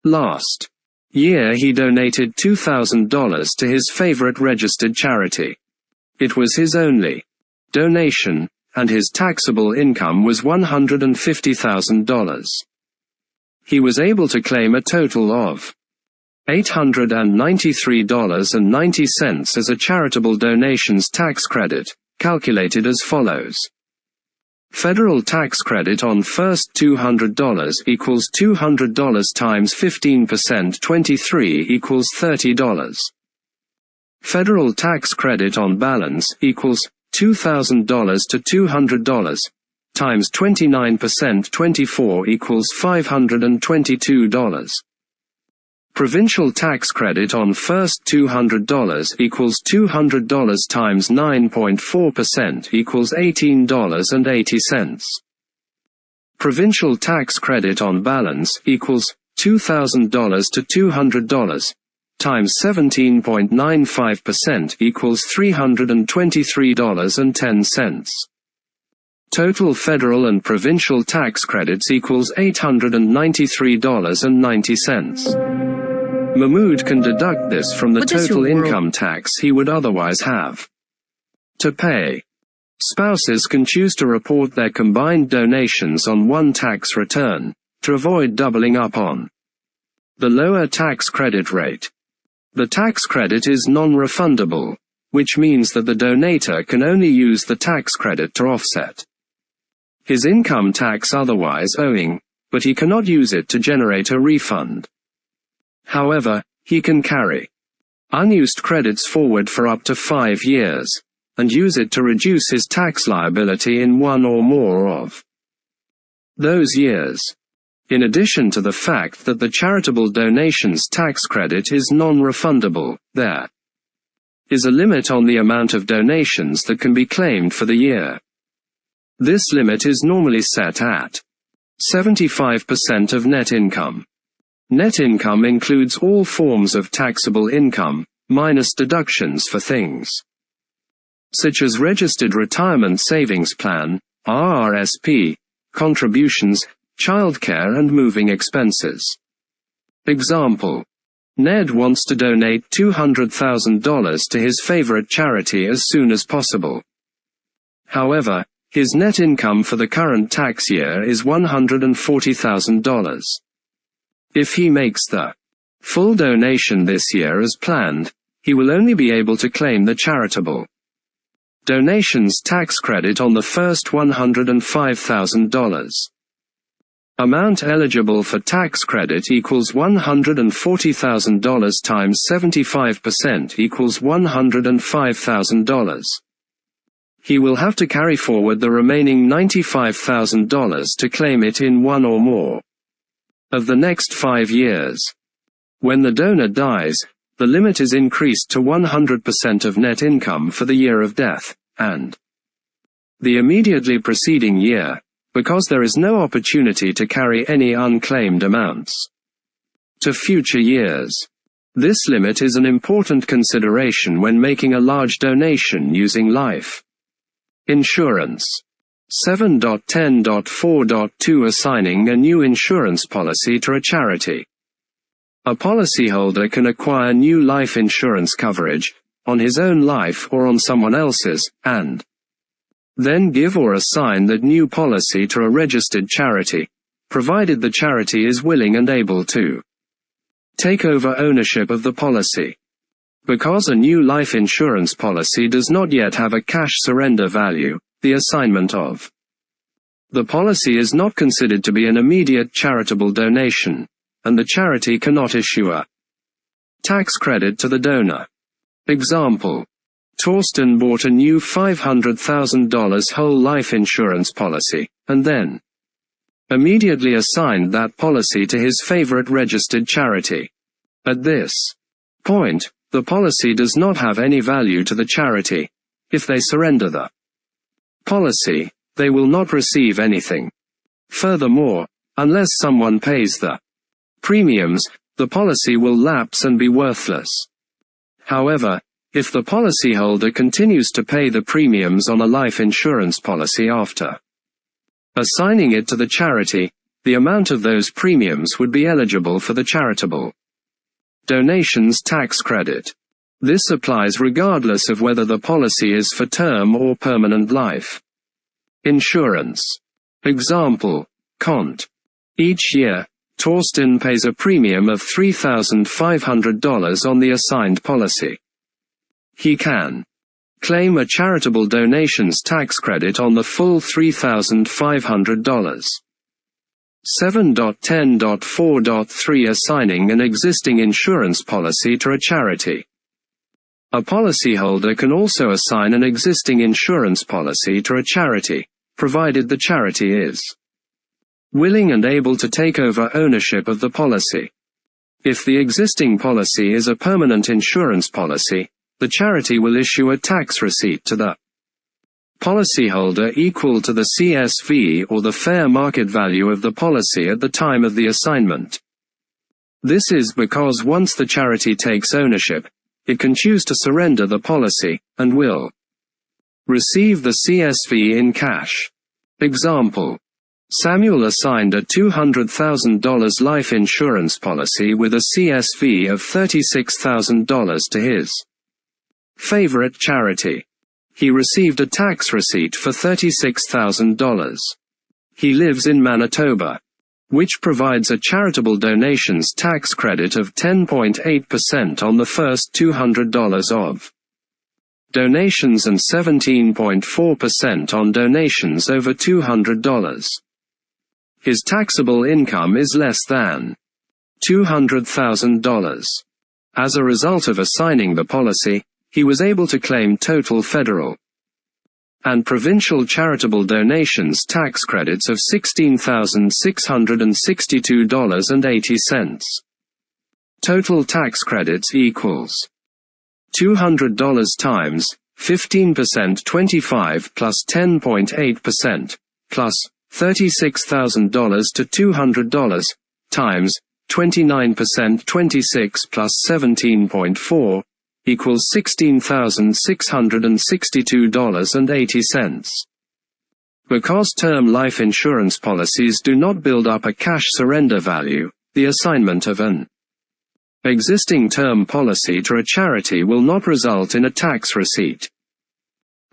Last year he donated $2,000 to his favorite registered charity. It was his only donation, and his taxable income was $150,000. He was able to claim a total of $893.90 as a charitable donations tax credit, calculated as follows. Federal tax credit on first $200 equals $200 times 15% 23 equals $30. Federal tax credit on balance equals $2,000 to $200 times 29% 24 equals $522. Provincial tax credit on first $200 equals $200 times 9.4% equals $18.80. Provincial tax credit on balance equals $2,000 to $200 times 17.95% equals $323.10. Total federal and provincial tax credits equals $893.90. Mahmoud can deduct this from the total income tax he would otherwise have to pay. Spouses can choose to report their combined donations on one tax return, to avoid doubling up on the lower tax credit rate. The tax credit is non-refundable, which means that the donator can only use the tax credit to offset his income tax otherwise owing, but he cannot use it to generate a refund. However, he can carry unused credits forward for up to 5 years, and use it to reduce his tax liability in one or more of those years. In addition to the fact that the charitable donations tax credit is non-refundable, there is a limit on the amount of donations that can be claimed for the year. This limit is normally set at 75% of net income. Net income includes all forms of taxable income, minus deductions for things such as registered retirement savings plan, RRSP, contributions, childcare and moving expenses. Example: Ned wants to donate $200,000 to his favorite charity as soon as possible. However, his net income for the current tax year is $140,000. If he makes the full donation this year as planned, he will only be able to claim the charitable donations tax credit on the first $105,000. Amount eligible for tax credit equals $140,000 times 75% equals $105,000. He will have to carry forward the remaining $95,000 to claim it in one or more of the next 5 years. When the donor dies, the limit is increased to 100% of net income for the year of death, and the immediately preceding year, because there is no opportunity to carry any unclaimed amounts to future years. This limit is an important consideration when making a large donation using life insurance. 7.10.4.2 Assigning a new insurance policy to a charity. A policyholder can acquire new life insurance coverage, on his own life or on someone else's, and then give or assign that new policy to a registered charity, provided the charity is willing and able to take over ownership of the policy. Because a new life insurance policy does not yet have a cash surrender value, the assignment of the policy is not considered to be an immediate charitable donation, and the charity cannot issue a tax credit to the donor. Example: Torsten bought a new $500,000 whole life insurance policy, and then immediately assigned that policy to his favorite registered charity. At this point, the policy does not have any value to the charity. If they surrender the policy, they will not receive anything. Furthermore, unless someone pays the premiums, the policy will lapse and be worthless. However, if the policyholder continues to pay the premiums on a life insurance policy after assigning it to the charity, the amount of those premiums would be eligible for the charitable donations tax credit. This applies regardless of whether the policy is for term or permanent life insurance. Example: Cont. Each year, Torsten pays a premium of $3,500 on the assigned policy. He can claim a charitable donations tax credit on the full $3,500. 7.10.4.3 Assigning an existing insurance policy to a charity. A policyholder can also assign an existing insurance policy to a charity, provided the charity is willing and able to take over ownership of the policy. If the existing policy is a permanent insurance policy, the charity will issue a tax receipt to the policyholder equal to the CSV or the fair market value of the policy at the time of the assignment. This is because once the charity takes ownership, it can choose to surrender the policy, and will receive the CSV in cash. Example: Samuel assigned a $200,000 life insurance policy with a CSV of $36,000 to his favorite charity. He received a tax receipt for $36,000. He lives in Manitoba, which provides a charitable donations tax credit of 10.8% on the first $200 of donations and 17.4% on donations over $200. His taxable income is less than $200,000. As a result of assigning the policy, he was able to claim total federal and provincial charitable donations tax credits of $16,662.80. Total tax credits equals $200 times 15% 25 plus 10.8% plus $36,000 to $200 times 29% 26 plus 17.4 equals $16,662.80. Because term life insurance policies do not build up a cash surrender value, the assignment of an existing term policy to a charity will not result in a tax receipt.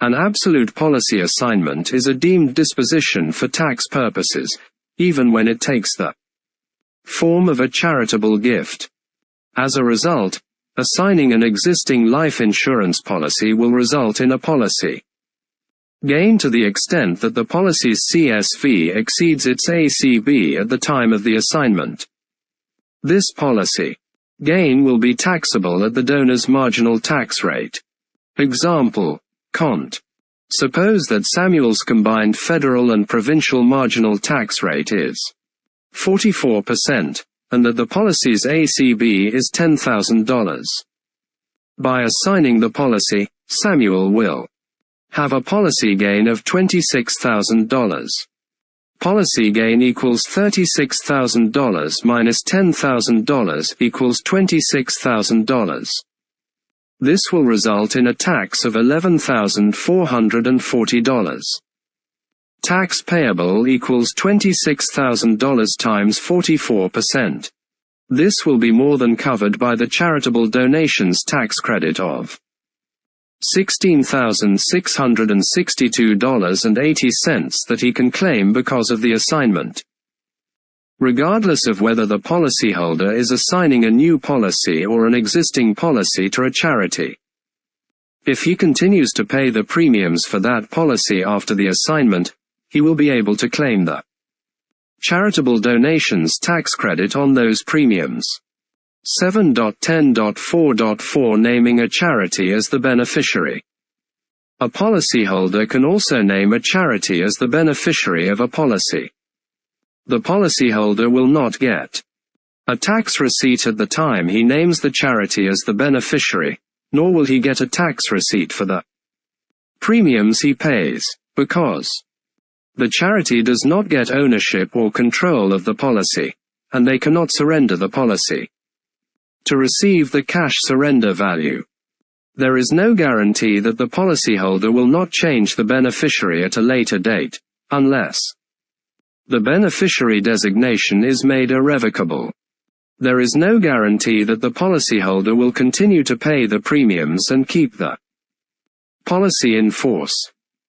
An absolute policy assignment is a deemed disposition for tax purposes, even when it takes the form of a charitable gift. As a result, assigning an existing life insurance policy will result in a policy gain to the extent that the policy's CSV exceeds its ACB at the time of the assignment. This policy gain will be taxable at the donor's marginal tax rate. Example: Cont. Suppose that Samuel's combined federal and provincial marginal tax rate is 44%, and that the policy's ACB is $10,000. By assigning the policy, Samuel will have a policy gain of $26,000. Policy gain equals $36,000 minus $10,000 equals $26,000. This will result in a tax of $11,440. Tax payable equals $26,000 times 44%. This will be more than covered by the charitable donations tax credit of $16,662.80 that he can claim because of the assignment. Regardless of whether the policyholder is assigning a new policy or an existing policy to a charity. If he continues to pay the premiums for that policy after the assignment, he will be able to claim the charitable donations tax credit on those premiums. 7.10.4.4 Naming a charity as the beneficiary. A policyholder can also name a charity as the beneficiary of a policy. The policyholder will not get a tax receipt at the time he names the charity as the beneficiary, nor will he get a tax receipt for the premiums he pays, because the charity does not get ownership or control of the policy, and they cannot surrender the policy to receive the cash surrender value. There is no guarantee that the policyholder will not change the beneficiary at a later date, unless the beneficiary designation is made irrevocable. There is no guarantee that the policyholder will continue to pay the premiums and keep the policy in force.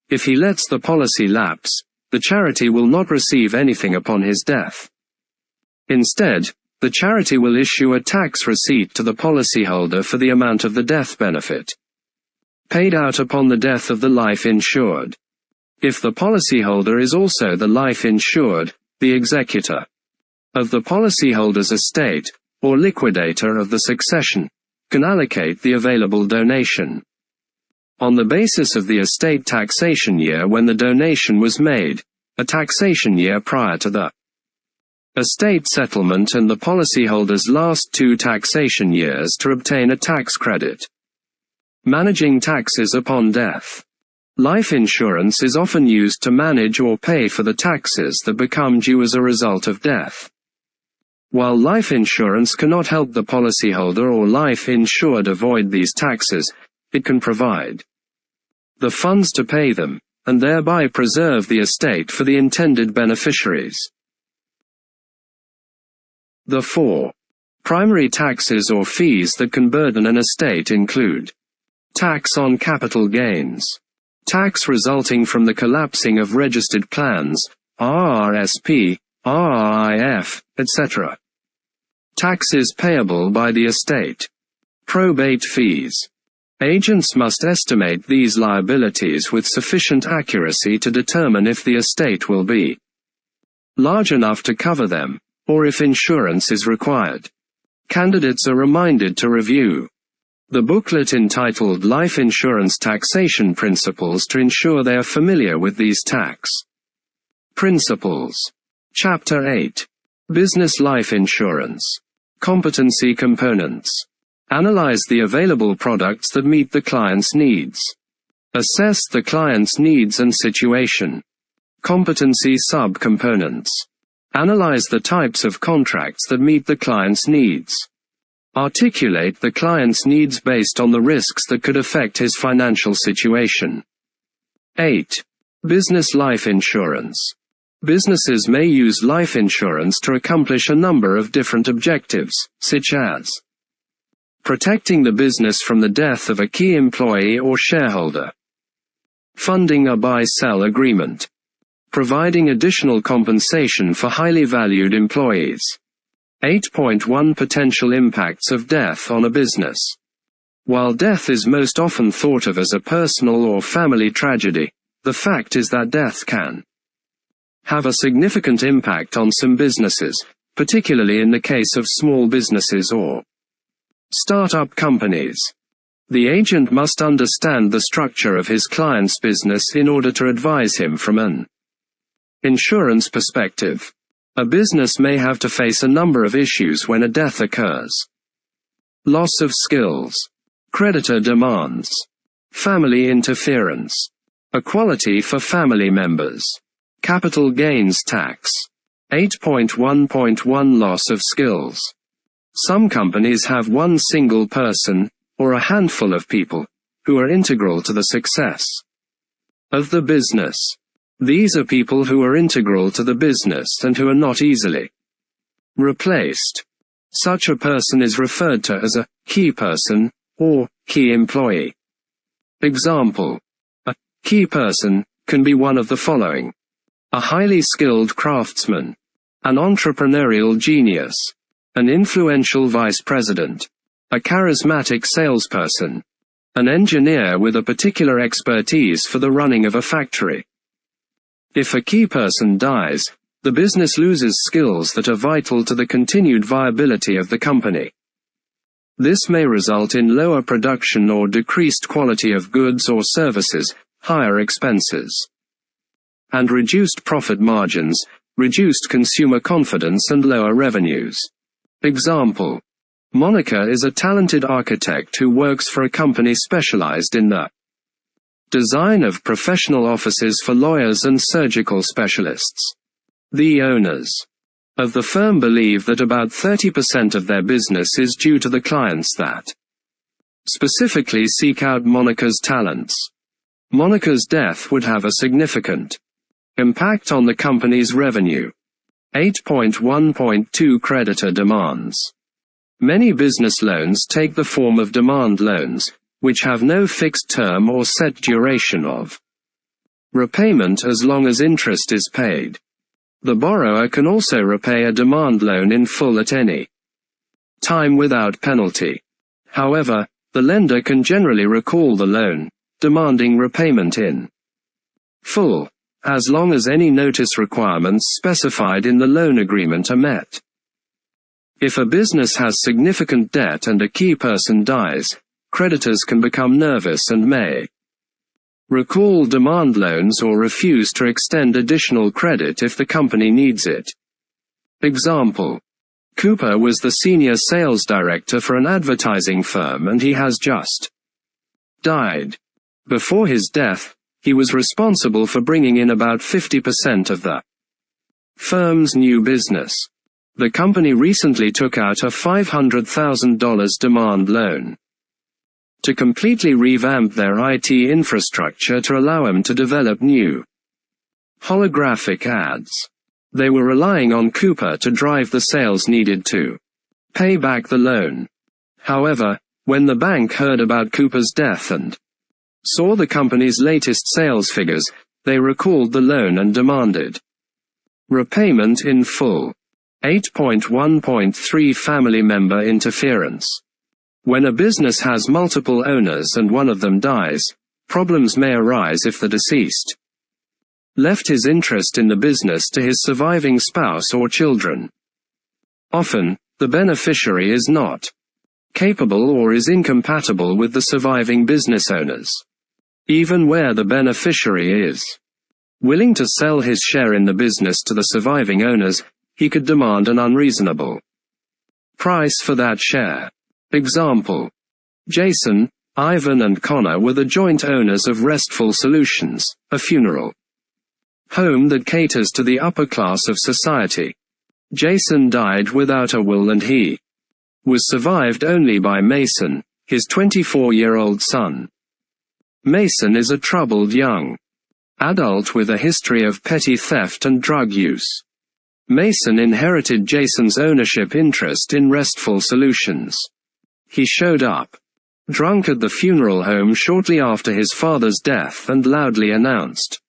If he lets the policy lapse, the charity will not receive anything upon his death. Instead, the charity will issue a tax receipt to the policyholder for the amount of the death benefit paid out upon the death of the life insured. If the policyholder is also the life insured, the executor of the policyholder's estate, or liquidator of the succession, can allocate the available donation on the basis of the estate taxation year when the donation was made, a taxation year prior to the estate settlement and the policyholder's last 2 taxation years to obtain a tax credit. Managing taxes upon death. Life insurance is often used to manage or pay for the taxes that become due as a result of death. While life insurance cannot help the policyholder or life insured avoid these taxes, it can provide the funds to pay them, and thereby preserve the estate for the intended beneficiaries. The 4 primary taxes or fees that can burden an estate include tax on capital gains, tax resulting from the collapsing of registered plans, RRSP, RRIF, etc. Taxes payable by the estate. Probate fees. Agents must estimate these liabilities with sufficient accuracy to determine if the estate will be large enough to cover them, or if insurance is required. Candidates are reminded to review the booklet entitled Life Insurance Taxation Principles to ensure they are familiar with these tax principles. Chapter 8. Business life insurance. Competency components. Analyze the available products that meet the client's needs. Assess the client's needs and situation. Competency subcomponents. Analyze the types of contracts that meet the client's needs. Articulate the client's needs based on the risks that could affect his financial situation. 8. Business life insurance. Businesses may use life insurance to accomplish a number of different objectives, such as protecting the business from the death of a key employee or shareholder, funding a buy-sell agreement, providing additional compensation for highly valued employees. 8.1 Potential impacts of death on a business. While death is most often thought of as a personal or family tragedy, the fact is that death can have a significant impact on some businesses, particularly in the case of small businesses or startup companies. The agent must understand the structure of his client's business in order to advise him from an insurance perspective. A business may have to face a number of issues when a death occurs. Loss of skills, creditor demands, family interference, equality for family members, capital gains tax. 8.1.1 Loss of skills. Some companies have one single person, or a handful of people, who are integral to the success of the business. These are people who are integral to the business and who are not easily replaced. Such a person is referred to as a key person or key employee. Example: a key person can be one of the following: a highly skilled craftsman, an entrepreneurial genius, an influential vice president, a charismatic salesperson, an engineer with a particular expertise for the running of a factory. If a key person dies, the business loses skills that are vital to the continued viability of the company. This may result in lower production or decreased quality of goods or services, higher expenses, and reduced profit margins, reduced consumer confidence and lower revenues. Example: Monica is a talented architect who works for a company specialized in the design of professional offices for lawyers and surgical specialists. The owners of the firm believe that about 30% of their business is due to the clients that specifically seek out Monica's talents. Monica's death would have a significant impact on the company's revenue. 8.1.2 Creditor demands. Many business loans take the form of demand loans, which have no fixed term or set duration of repayment as long as interest is paid. The borrower can also repay a demand loan in full at any time without penalty. However, the lender can generally recall the loan, demanding repayment in full, as long as any notice requirements specified in the loan agreement are met. If a business has significant debt and a key person dies, creditors can become nervous and may recall demand loans or refuse to extend additional credit if the company needs it. Example: Cooper was the senior sales director for an advertising firm and he has just died. Before his death, he was responsible for bringing in about 50% of the firm's new business. The company recently took out a $500,000 demand loan to completely revamp their IT infrastructure to allow them to develop new holographic ads. They were relying on Cooper to drive the sales needed to pay back the loan. However, when the bank heard about Cooper's death and saw the company's latest sales figures, they recalled the loan and demanded repayment in full. 8.1.3 Family member interference. When a business has multiple owners and one of them dies, problems may arise if the deceased left his interest in the business to his surviving spouse or children. Often, the beneficiary is not capable or is incompatible with the surviving business owners. Even where the beneficiary is willing to sell his share in the business to the surviving owners, he could demand an unreasonable price for that share. Example: Jason, Ivan and Connor were the joint owners of Restful Solutions, a funeral home that caters to the upper class of society. Jason died without a will and he was survived only by Mason, his 24-year-old son. Mason is a troubled young adult with a history of petty theft and drug use. Mason inherited Jason's ownership interest in Restful Solutions. He showed up drunk at the funeral home shortly after his father's death and loudly announced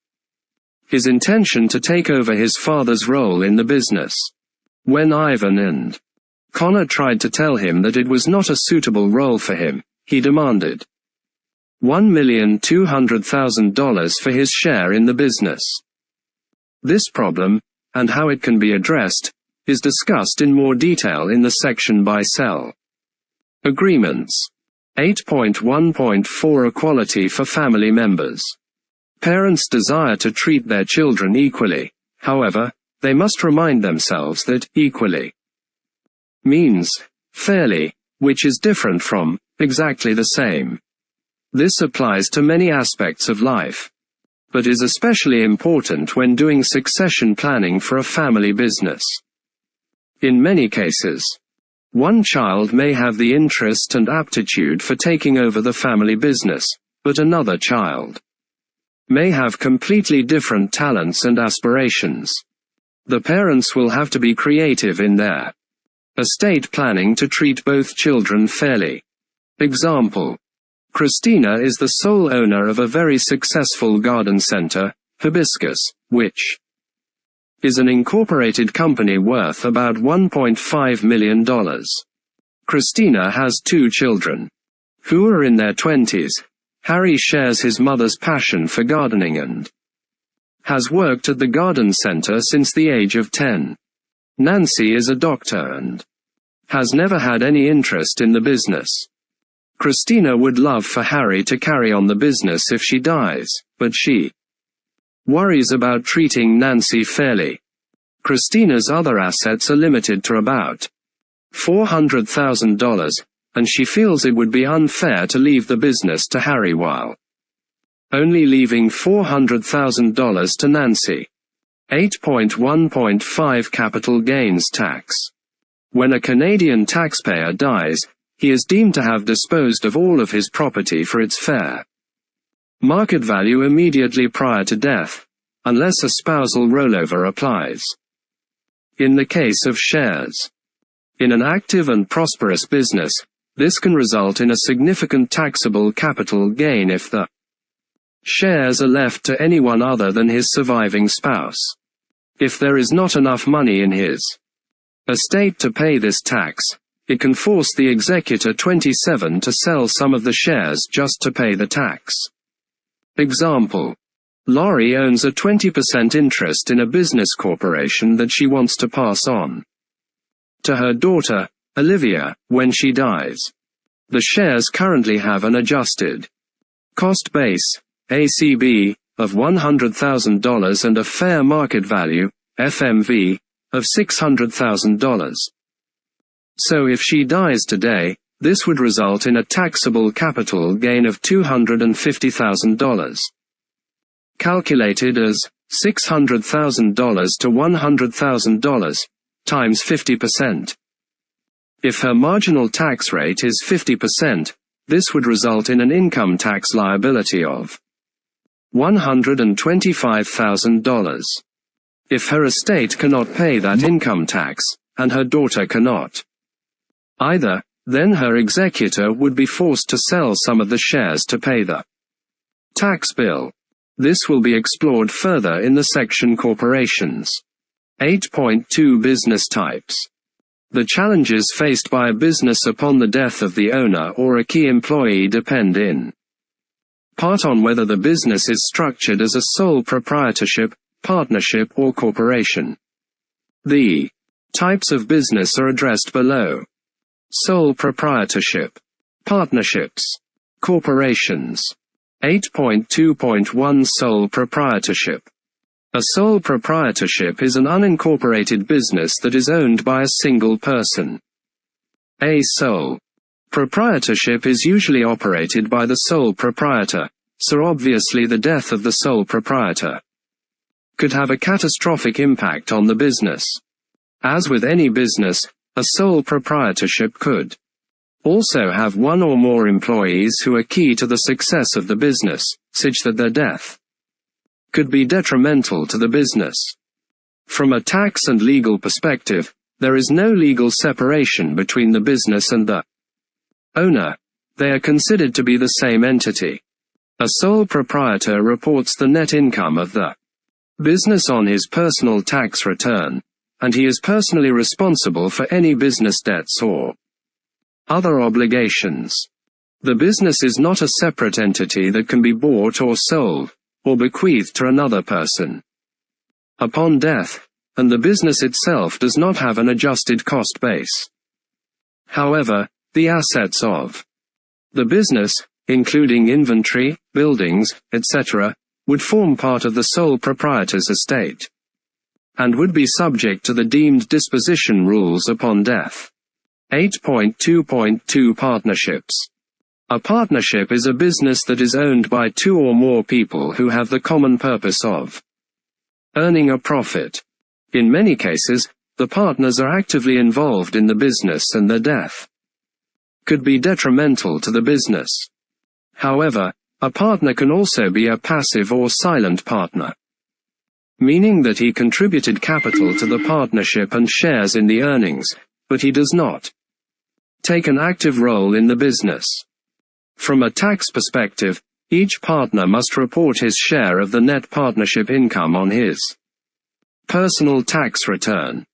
his intention to take over his father's role in the business. When Ivan and Connor tried to tell him that it was not a suitable role for him, he demanded $1,200,000 for his share in the business. This problem, and how it can be addressed, is discussed in more detail in the section Buy-Sell Agreements. 8.1.4 Equality for family members. Parents desire to treat their children equally. However, they must remind themselves that equally means fairly, which is different from exactly the same. This applies to many aspects of life, but is especially important when doing succession planning for a family business. In many cases, one child may have the interest and aptitude for taking over the family business, but another child may have completely different talents and aspirations. The parents will have to be creative in their estate planning to treat both children fairly. Example: Christina is the sole owner of a very successful garden center, Hibiscus, which is an incorporated company worth about $1.5 million. Christina has 2 children, who are in their 20s. Harry shares his mother's passion for gardening and has worked at the garden center since the age of 10. Nancy is a doctor and has never had any interest in the business. Christina would love for Harry to carry on the business if she dies, but she worries about treating Nancy fairly. Christina's other assets are limited to about $400,000, and she feels it would be unfair to leave the business to Harry while only leaving $400,000 to Nancy. 8.1.5 Capital gains tax. When a Canadian taxpayer dies, he is deemed to have disposed of all of his property for its fair market value immediately prior to death, unless a spousal rollover applies. In the case of shares in an active and prosperous business, this can result in a significant taxable capital gain if the shares are left to anyone other than his surviving spouse. If there is not enough money in his estate to pay this tax, it can force the executor 27 to sell some of the shares just to pay the tax. Example: Laurie owns a 20% interest in a business corporation that she wants to pass on to her daughter, Olivia, when she dies. The shares currently have an adjusted cost base, ACB, of $100,000 and a fair market value, FMV, of $600,000. So if she dies today, this would result in a taxable capital gain of $250,000. Calculated as $600,000 to $100,000, times 50%. If her marginal tax rate is 50%, this would result in an income tax liability of $125,000. If her estate cannot pay that income tax, and her daughter cannot either, then her executor would be forced to sell some of the shares to pay the tax bill. This will be explored further in the section Corporations. 8.2 Business types. The challenges faced by a business upon the death of the owner or a key employee depend in part on whether the business is structured as a sole proprietorship, partnership or corporation. The types of business are addressed below. Sole proprietorship, partnerships, corporations. 8.2.1 Sole proprietorship. A sole proprietorship is an unincorporated business that is owned by a single person. A sole proprietorship is usually operated by the sole proprietor, so obviously the death of the sole proprietor could have a catastrophic impact on the business. As with any business, a sole proprietorship could also have one or more employees who are key to the success of the business, such that their death could be detrimental to the business. From a tax and legal perspective, there is no legal separation between the business and the owner. They are considered to be the same entity. A sole proprietor reports the net income of the business on his personal tax return, and he is personally responsible for any business debts or other obligations. The business is not a separate entity that can be bought or sold, or bequeathed to another person upon death, and the business itself does not have an adjusted cost base. However, the assets of the business, including inventory, buildings, etc., would form part of the sole proprietor's estate, and would be subject to the deemed disposition rules upon death. 8.2.2 Partnerships. A partnership is a business that is owned by two or more people who have the common purpose of earning a profit. In many cases, the partners are actively involved in the business and their death could be detrimental to the business. However, A partner can also be a passive or silent partner, meaning that he contributed capital to the partnership and shares in the earnings, but he does not take an active role in the business. From a tax perspective, each partner must report his share of the net partnership income on his personal tax return.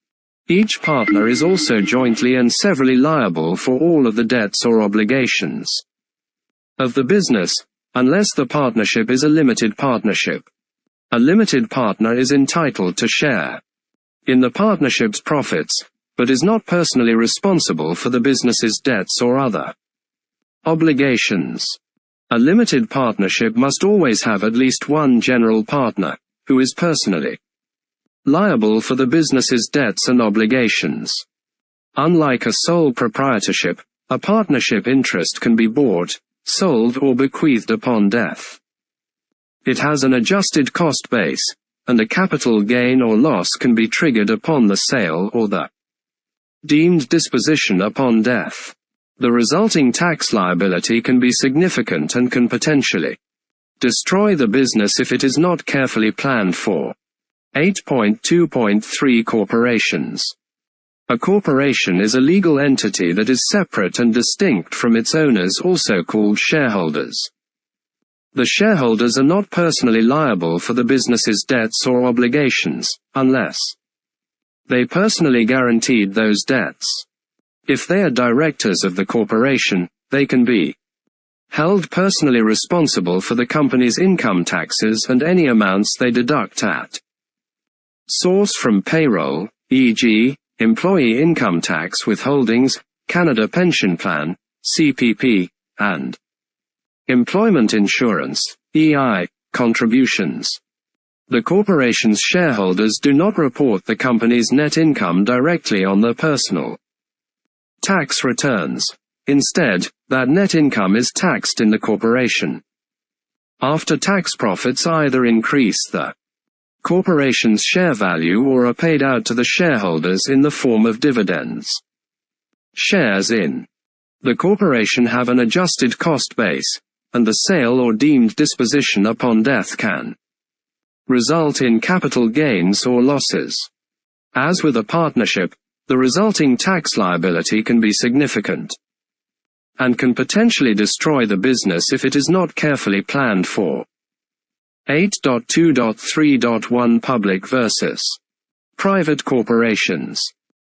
Each partner is also jointly and severally liable for all of the debts or obligations of the business, unless the partnership is a limited partnership. A limited partner is entitled to share in the partnership's profits, but is not personally responsible for the business's debts or other obligations. A limited partnership must always have at least one general partner, who is personally liable for the business's debts and obligations. Unlike a sole proprietorship, a partnership interest can be bought, sold or bequeathed upon death. It has an adjusted cost base, and a capital gain or loss can be triggered upon the sale or the deemed disposition upon death. The resulting tax liability can be significant and can potentially destroy the business if it is not carefully planned for. 8.2.3 Corporations. A corporation is a legal entity that is separate and distinct from its owners, also called shareholders. The shareholders are not personally liable for the business's debts or obligations, unless they personally guaranteed those debts. If they are directors of the corporation, they can be held personally responsible for the company's income taxes and any amounts they deduct at source from payroll, e.g., employee income tax withholdings, Canada Pension Plan, CPP, and employment insurance, EI, contributions. The corporation's shareholders do not report the company's net income directly on their personal tax returns. Instead, that net income is taxed in the corporation. After-tax profits either increase the corporation's share value or are paid out to the shareholders in the form of dividends. Shares in the corporation have an adjusted cost base, and the sale or deemed disposition upon death can result in capital gains or losses. As with a partnership, the resulting tax liability can be significant and can potentially destroy the business if it is not carefully planned for. 8.2.3.1 Public versus private corporations.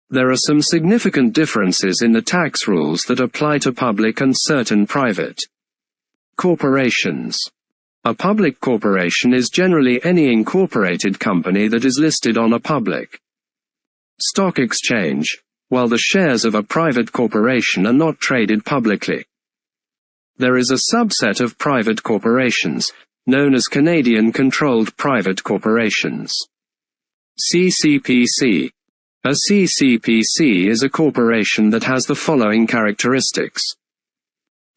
There are some significant differences in the tax rules that apply to public and certain private corporations. A public corporation is generally any incorporated company that is listed on a public stock exchange, while the shares of a private corporation are not traded publicly. There is a subset of private corporations, known as Canadian-controlled private corporations. CCPC. A CCPC is a corporation that has the following characteristics.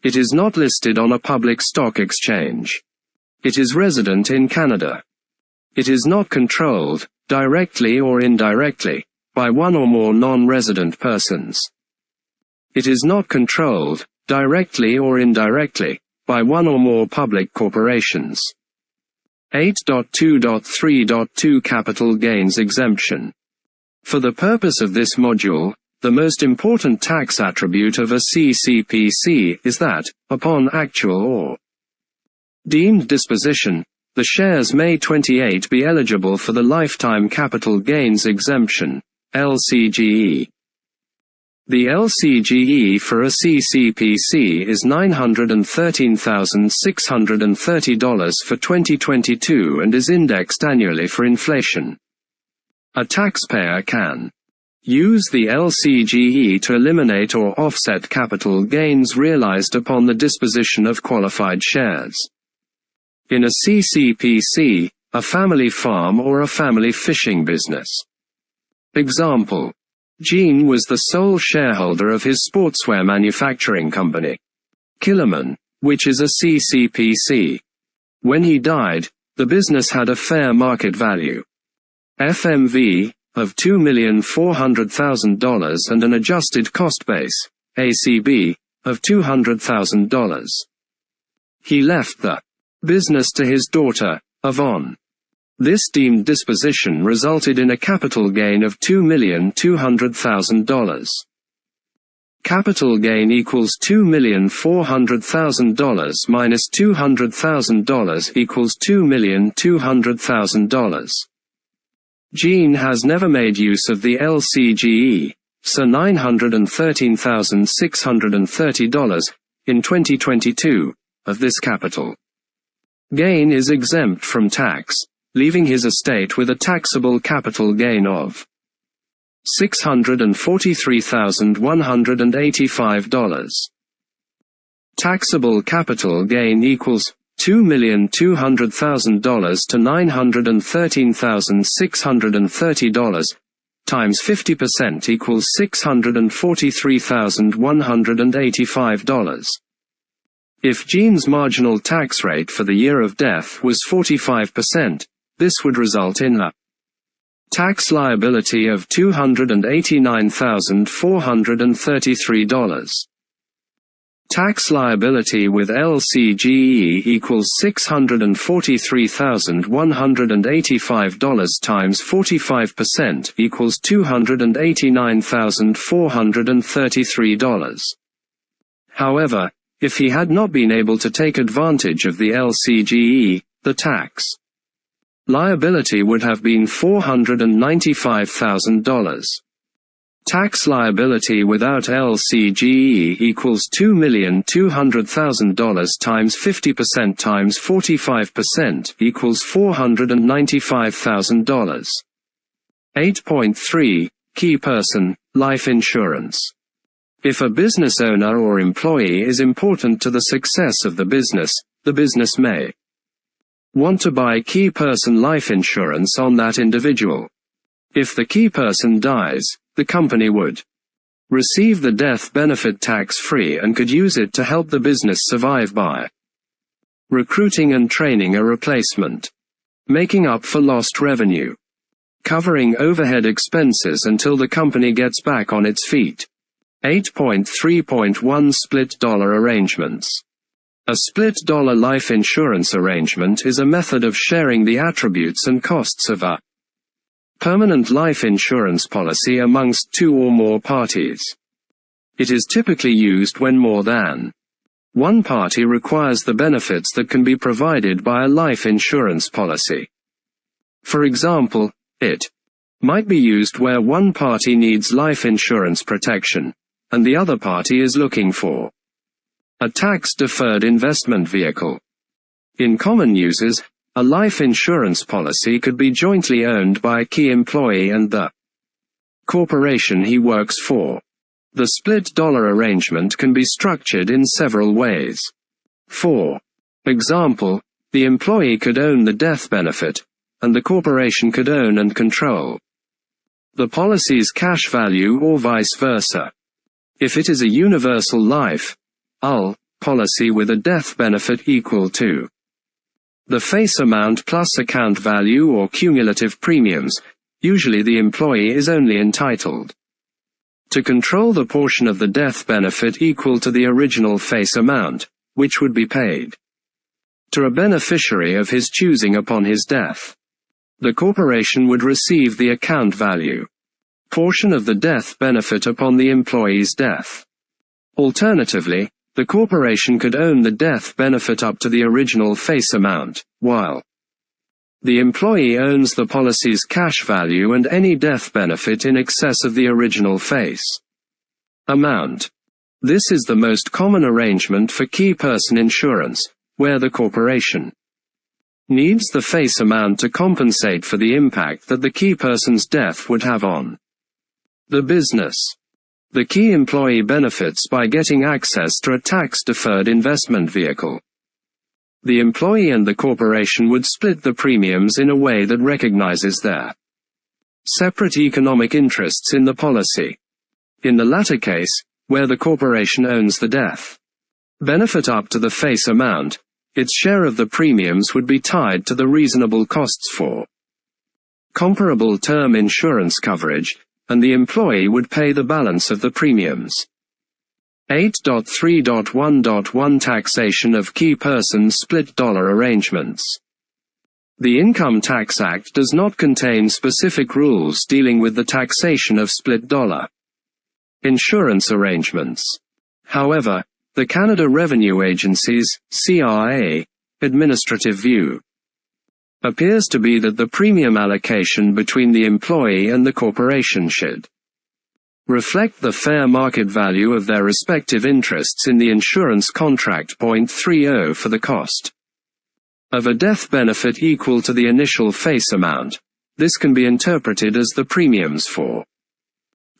It is not listed on a public stock exchange. It is resident in Canada. It is not controlled, directly or indirectly, by one or more non-resident persons. It is not controlled, directly or indirectly, by one or more public corporations. 8.2.3.2 Capital Gains Exemption. For the purpose of this module, the most important tax attribute of a CCPC is that, upon actual or deemed disposition, the shares may 28 be eligible for the Lifetime Capital Gains Exemption, LCGE. The LCGE for a CCPC is $913,630 for 2022 and is indexed annually for inflation. A taxpayer can use the LCGE to eliminate or offset capital gains realized upon the disposition of qualified shares. In a CCPC, a family farm or a family fishing business. Example. Gene was the sole shareholder of his sportswear manufacturing company, Killerman, which is a CCPC. When he died, the business had a fair market value, FMV, of $2,400,000 and an adjusted cost base, ACB, of $200,000. He left the business to his daughter, Yvonne. This deemed disposition resulted in a capital gain of $2,200,000. Capital gain equals $2,400,000 minus $200,000 equals $2,200,000. Jean has never made use of the LCGE, so $913,630, in 2022, of this capital gain is exempt from tax, leaving his estate with a taxable capital gain of $643,185. Taxable capital gain equals $2,200,000 to $913,630 times 50% equals $643,185. If Jean's marginal tax rate for the year of death was 45%, this would result in a tax liability of $289,433. Tax liability with LCGE equals $643,185 times 45% equals $289,433. However, if he had not been able to take advantage of the LCGE, the tax liability would have been $495,000. Tax liability without LCGE equals $2,200,000 times 50% times 45% equals $495,000. 8.3. Key person, life insurance. If a business owner or employee is important to the success of the business may want to buy key person life insurance on that individual. If the key person dies, the company would receive the death benefit tax-free and could use it to help the business survive by recruiting and training a replacement, making up for lost revenue, covering overhead expenses until the company gets back on its feet. 8.3.1 Split dollar arrangements. A split dollar life insurance arrangement is a method of sharing the attributes and costs of a permanent life insurance policy amongst two or more parties. It is typically used when more than one party requires the benefits that can be provided by a life insurance policy. For example, it might be used where one party needs life insurance protection, and the other party is looking for a tax-deferred investment vehicle. In common uses, a life insurance policy could be jointly owned by a key employee and the corporation he works for. The split dollar arrangement can be structured in several ways. For example, the employee could own the death benefit, and the corporation could own and control the policy's cash value or vice versa. If it is a universal life UL policy with a death benefit equal to the face amount plus account value or cumulative premiums, usually the employee is only entitled to control the portion of the death benefit equal to the original face amount, which would be paid to a beneficiary of his choosing upon his death. The corporation would receive the account value portion of the death benefit upon the employee's death. Alternatively, the corporation could own the death benefit up to the original face amount, while the employee owns the policy's cash value and any death benefit in excess of the original face amount. This is the most common arrangement for key person insurance, where the corporation needs the face amount to compensate for the impact that the key person's death would have on the business. The key employee benefits by getting access to a tax-deferred investment vehicle. The employee and the corporation would split the premiums in a way that recognizes their separate economic interests in the policy. In the latter case, where the corporation owns the death benefit up to the face amount, its share of the premiums would be tied to the reasonable costs for comparable term insurance coverage, and the employee would pay the balance of the premiums. 8.3.1.1 Taxation of key persons split dollar arrangements. The Income Tax Act does not contain specific rules dealing with the taxation of split dollar insurance arrangements. However, the Canada Revenue Agency's CRA administrative view appears to be that the premium allocation between the employee and the corporation should reflect the fair market value of their respective interests in the insurance contract. 30 For the cost of a death benefit equal to the initial face amount, this can be interpreted as the premiums for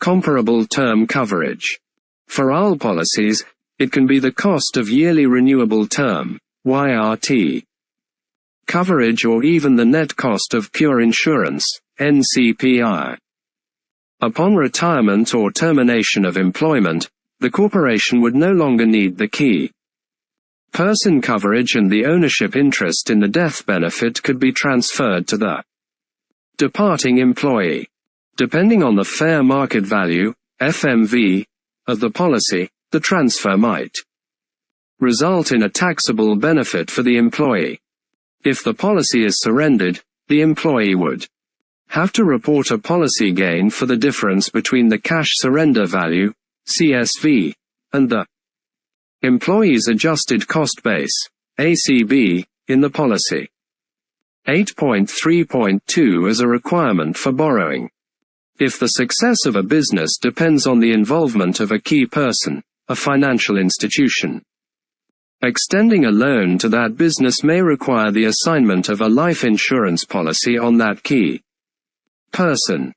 comparable term coverage. For all policies, it can be the cost of yearly renewable term YRT coverage or even the net cost of pure insurance NCPI. Upon retirement or termination of employment, the corporation would no longer need the key person coverage and the ownership interest in the death benefit could be transferred to the departing employee. Depending on the fair market value, FMV, of the policy, the transfer might result in a taxable benefit for the employee. If the policy is surrendered, the employee would have to report a policy gain for the difference between the cash surrender value, CSV, and the employee's adjusted cost base, ACB, in the policy. 8.3.2 As a requirement for borrowing. If the success of a business depends on the involvement of a key person, a financial institution, extending a loan to that business may require the assignment of a life insurance policy on that key person.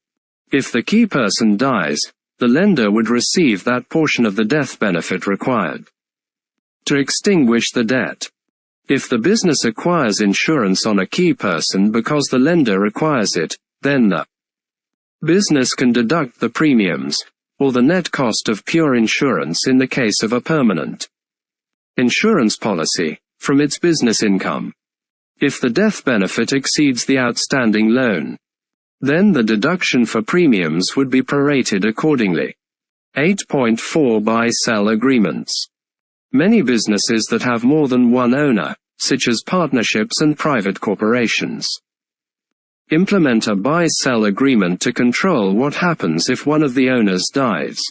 If the key person dies, the lender would receive that portion of the death benefit required to extinguish the debt. If the business acquires insurance on a key person because the lender requires it, then the business can deduct the premiums, or the net cost of pure insurance in the case of a permanent insurance policy, from its business income. If the death benefit exceeds the outstanding loan, then the deduction for premiums would be prorated accordingly. 8.4 Buy-sell agreements. Many businesses that have more than one owner, such as partnerships and private corporations, implement a buy-sell agreement to control what happens if one of the owners dies.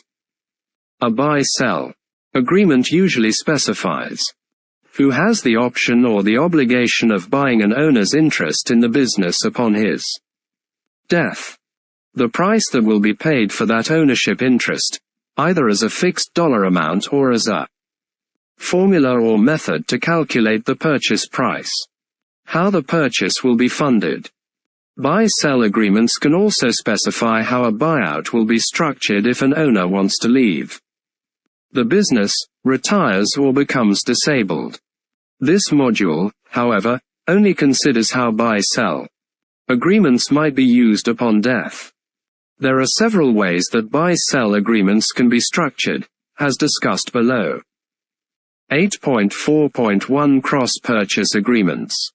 A buy-sell agreement usually specifies who has the option or the obligation of buying an owner's interest in the business upon his death. The price that will be paid for that ownership interest, either as a fixed dollar amount or as a formula or method to calculate the purchase price. How the purchase will be funded. Buy-sell agreements can also specify how a buyout will be structured if an owner wants to leave the business, retires or becomes disabled. This module, however, only considers how buy-sell agreements might be used upon death. There are several ways that buy-sell agreements can be structured, as discussed below. 8.4.1 Cross-purchase agreements.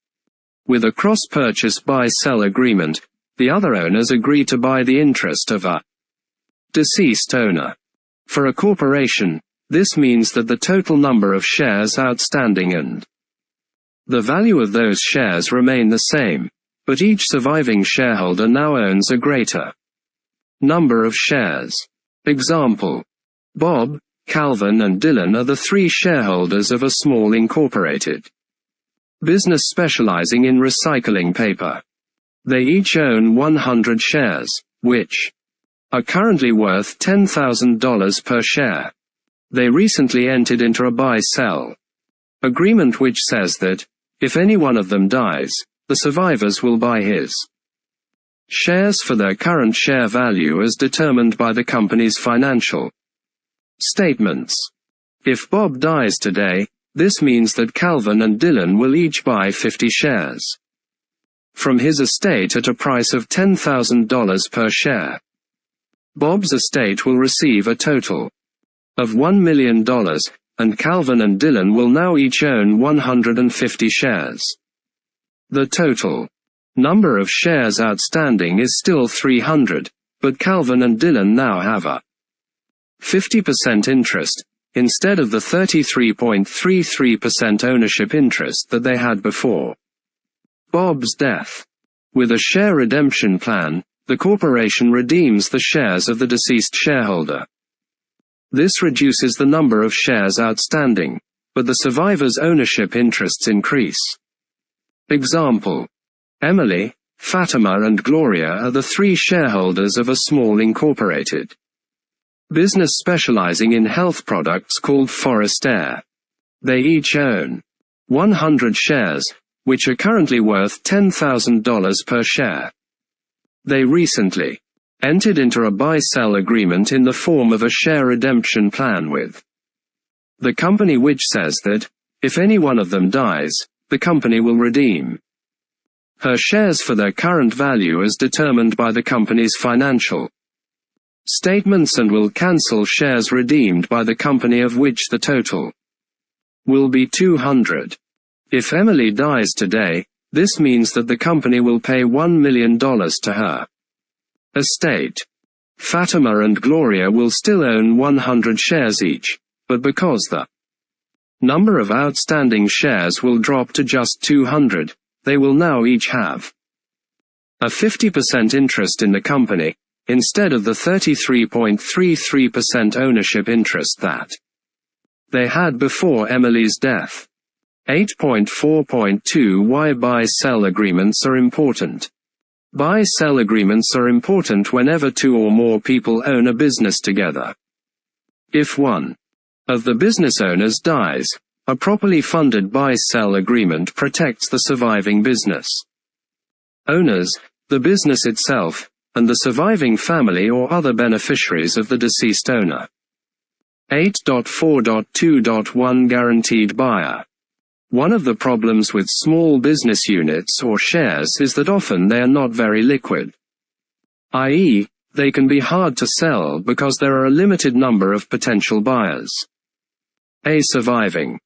With a cross-purchase buy-sell agreement, the other owners agree to buy the interest of a deceased owner. For a corporation, this means that the total number of shares outstanding and the value of those shares remain the same, but each surviving shareholder now owns a greater number of shares. Example: Bob, Calvin and Dylan are the three shareholders of a small incorporated business specializing in recycling paper. They each own 100 shares, which are currently worth $10,000 per share. They recently entered into a buy-sell agreement which says that, if any one of them dies, the survivors will buy his shares for their current share value as determined by the company's financial statements. If Bob dies today, this means that Calvin and Dylan will each buy 50 shares from his estate at a price of $10,000 per share. Bob's estate will receive a total of $1 million, and Calvin and Dylan will now each own 150 shares. The total number of shares outstanding is still 300, but Calvin and Dylan now have a 50% interest instead of the 33.33% ownership interest that they had before. Bob's death. With a share redemption plan, the corporation redeems the shares of the deceased shareholder. This reduces the number of shares outstanding, but the survivor's ownership interests increase. Example: Emily, Fatima and Gloria are the three shareholders of a small incorporated business specializing in health products called Forest Air. They each own 100 shares, which are currently worth $10,000 per share. They recently entered into a buy-sell agreement in the form of a share redemption plan with the company, which says that, if any one of them dies, the company will redeem her shares for their current value as determined by the company's financial statements and will cancel shares redeemed by the company, of which the total will be 200. If Emily dies today, this means that the company will pay $1 million to her estate. Fatima and Gloria will still own 100 shares each, but because the number of outstanding shares will drop to just 200, they will now each have a 50% interest in the company, instead of the 33.33% ownership interest that they had before Emily's death. 8.4.2 Why buy-sell agreements are important. Buy-sell agreements are important whenever two or more people own a business together. If one of the business owners dies, a properly funded buy-sell agreement protects the surviving business owners, the business itself, and the surviving family or other beneficiaries of the deceased owner. 8.4.2.1 Guaranteed buyer. One of the problems with small business units or shares is that often they are not very liquid. i.e., they can be hard to sell because there are a limited number of potential buyers. A surviving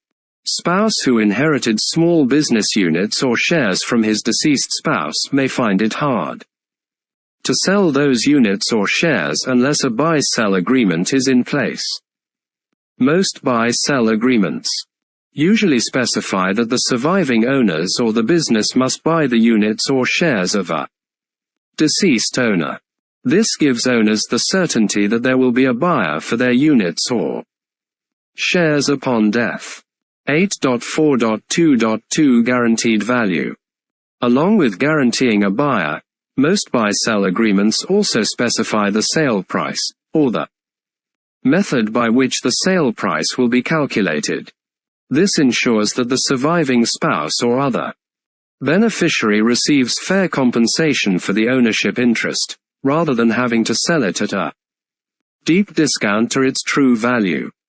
spouse who inherited small business units or shares from his deceased spouse may find it hard to sell those units or shares unless a buy-sell agreement is in place. Most buy-sell agreements usually specify that the surviving owners or the business must buy the units or shares of a deceased owner. This gives owners the certainty that there will be a buyer for their units or shares upon death. 8.4.2.2 Guaranteed value. Along with guaranteeing a buyer, most buy-sell agreements also specify the sale price, or the method by which the sale price will be calculated. This ensures that the surviving spouse or other beneficiary receives fair compensation for the ownership interest, rather than having to sell it at a deep discount to its true value.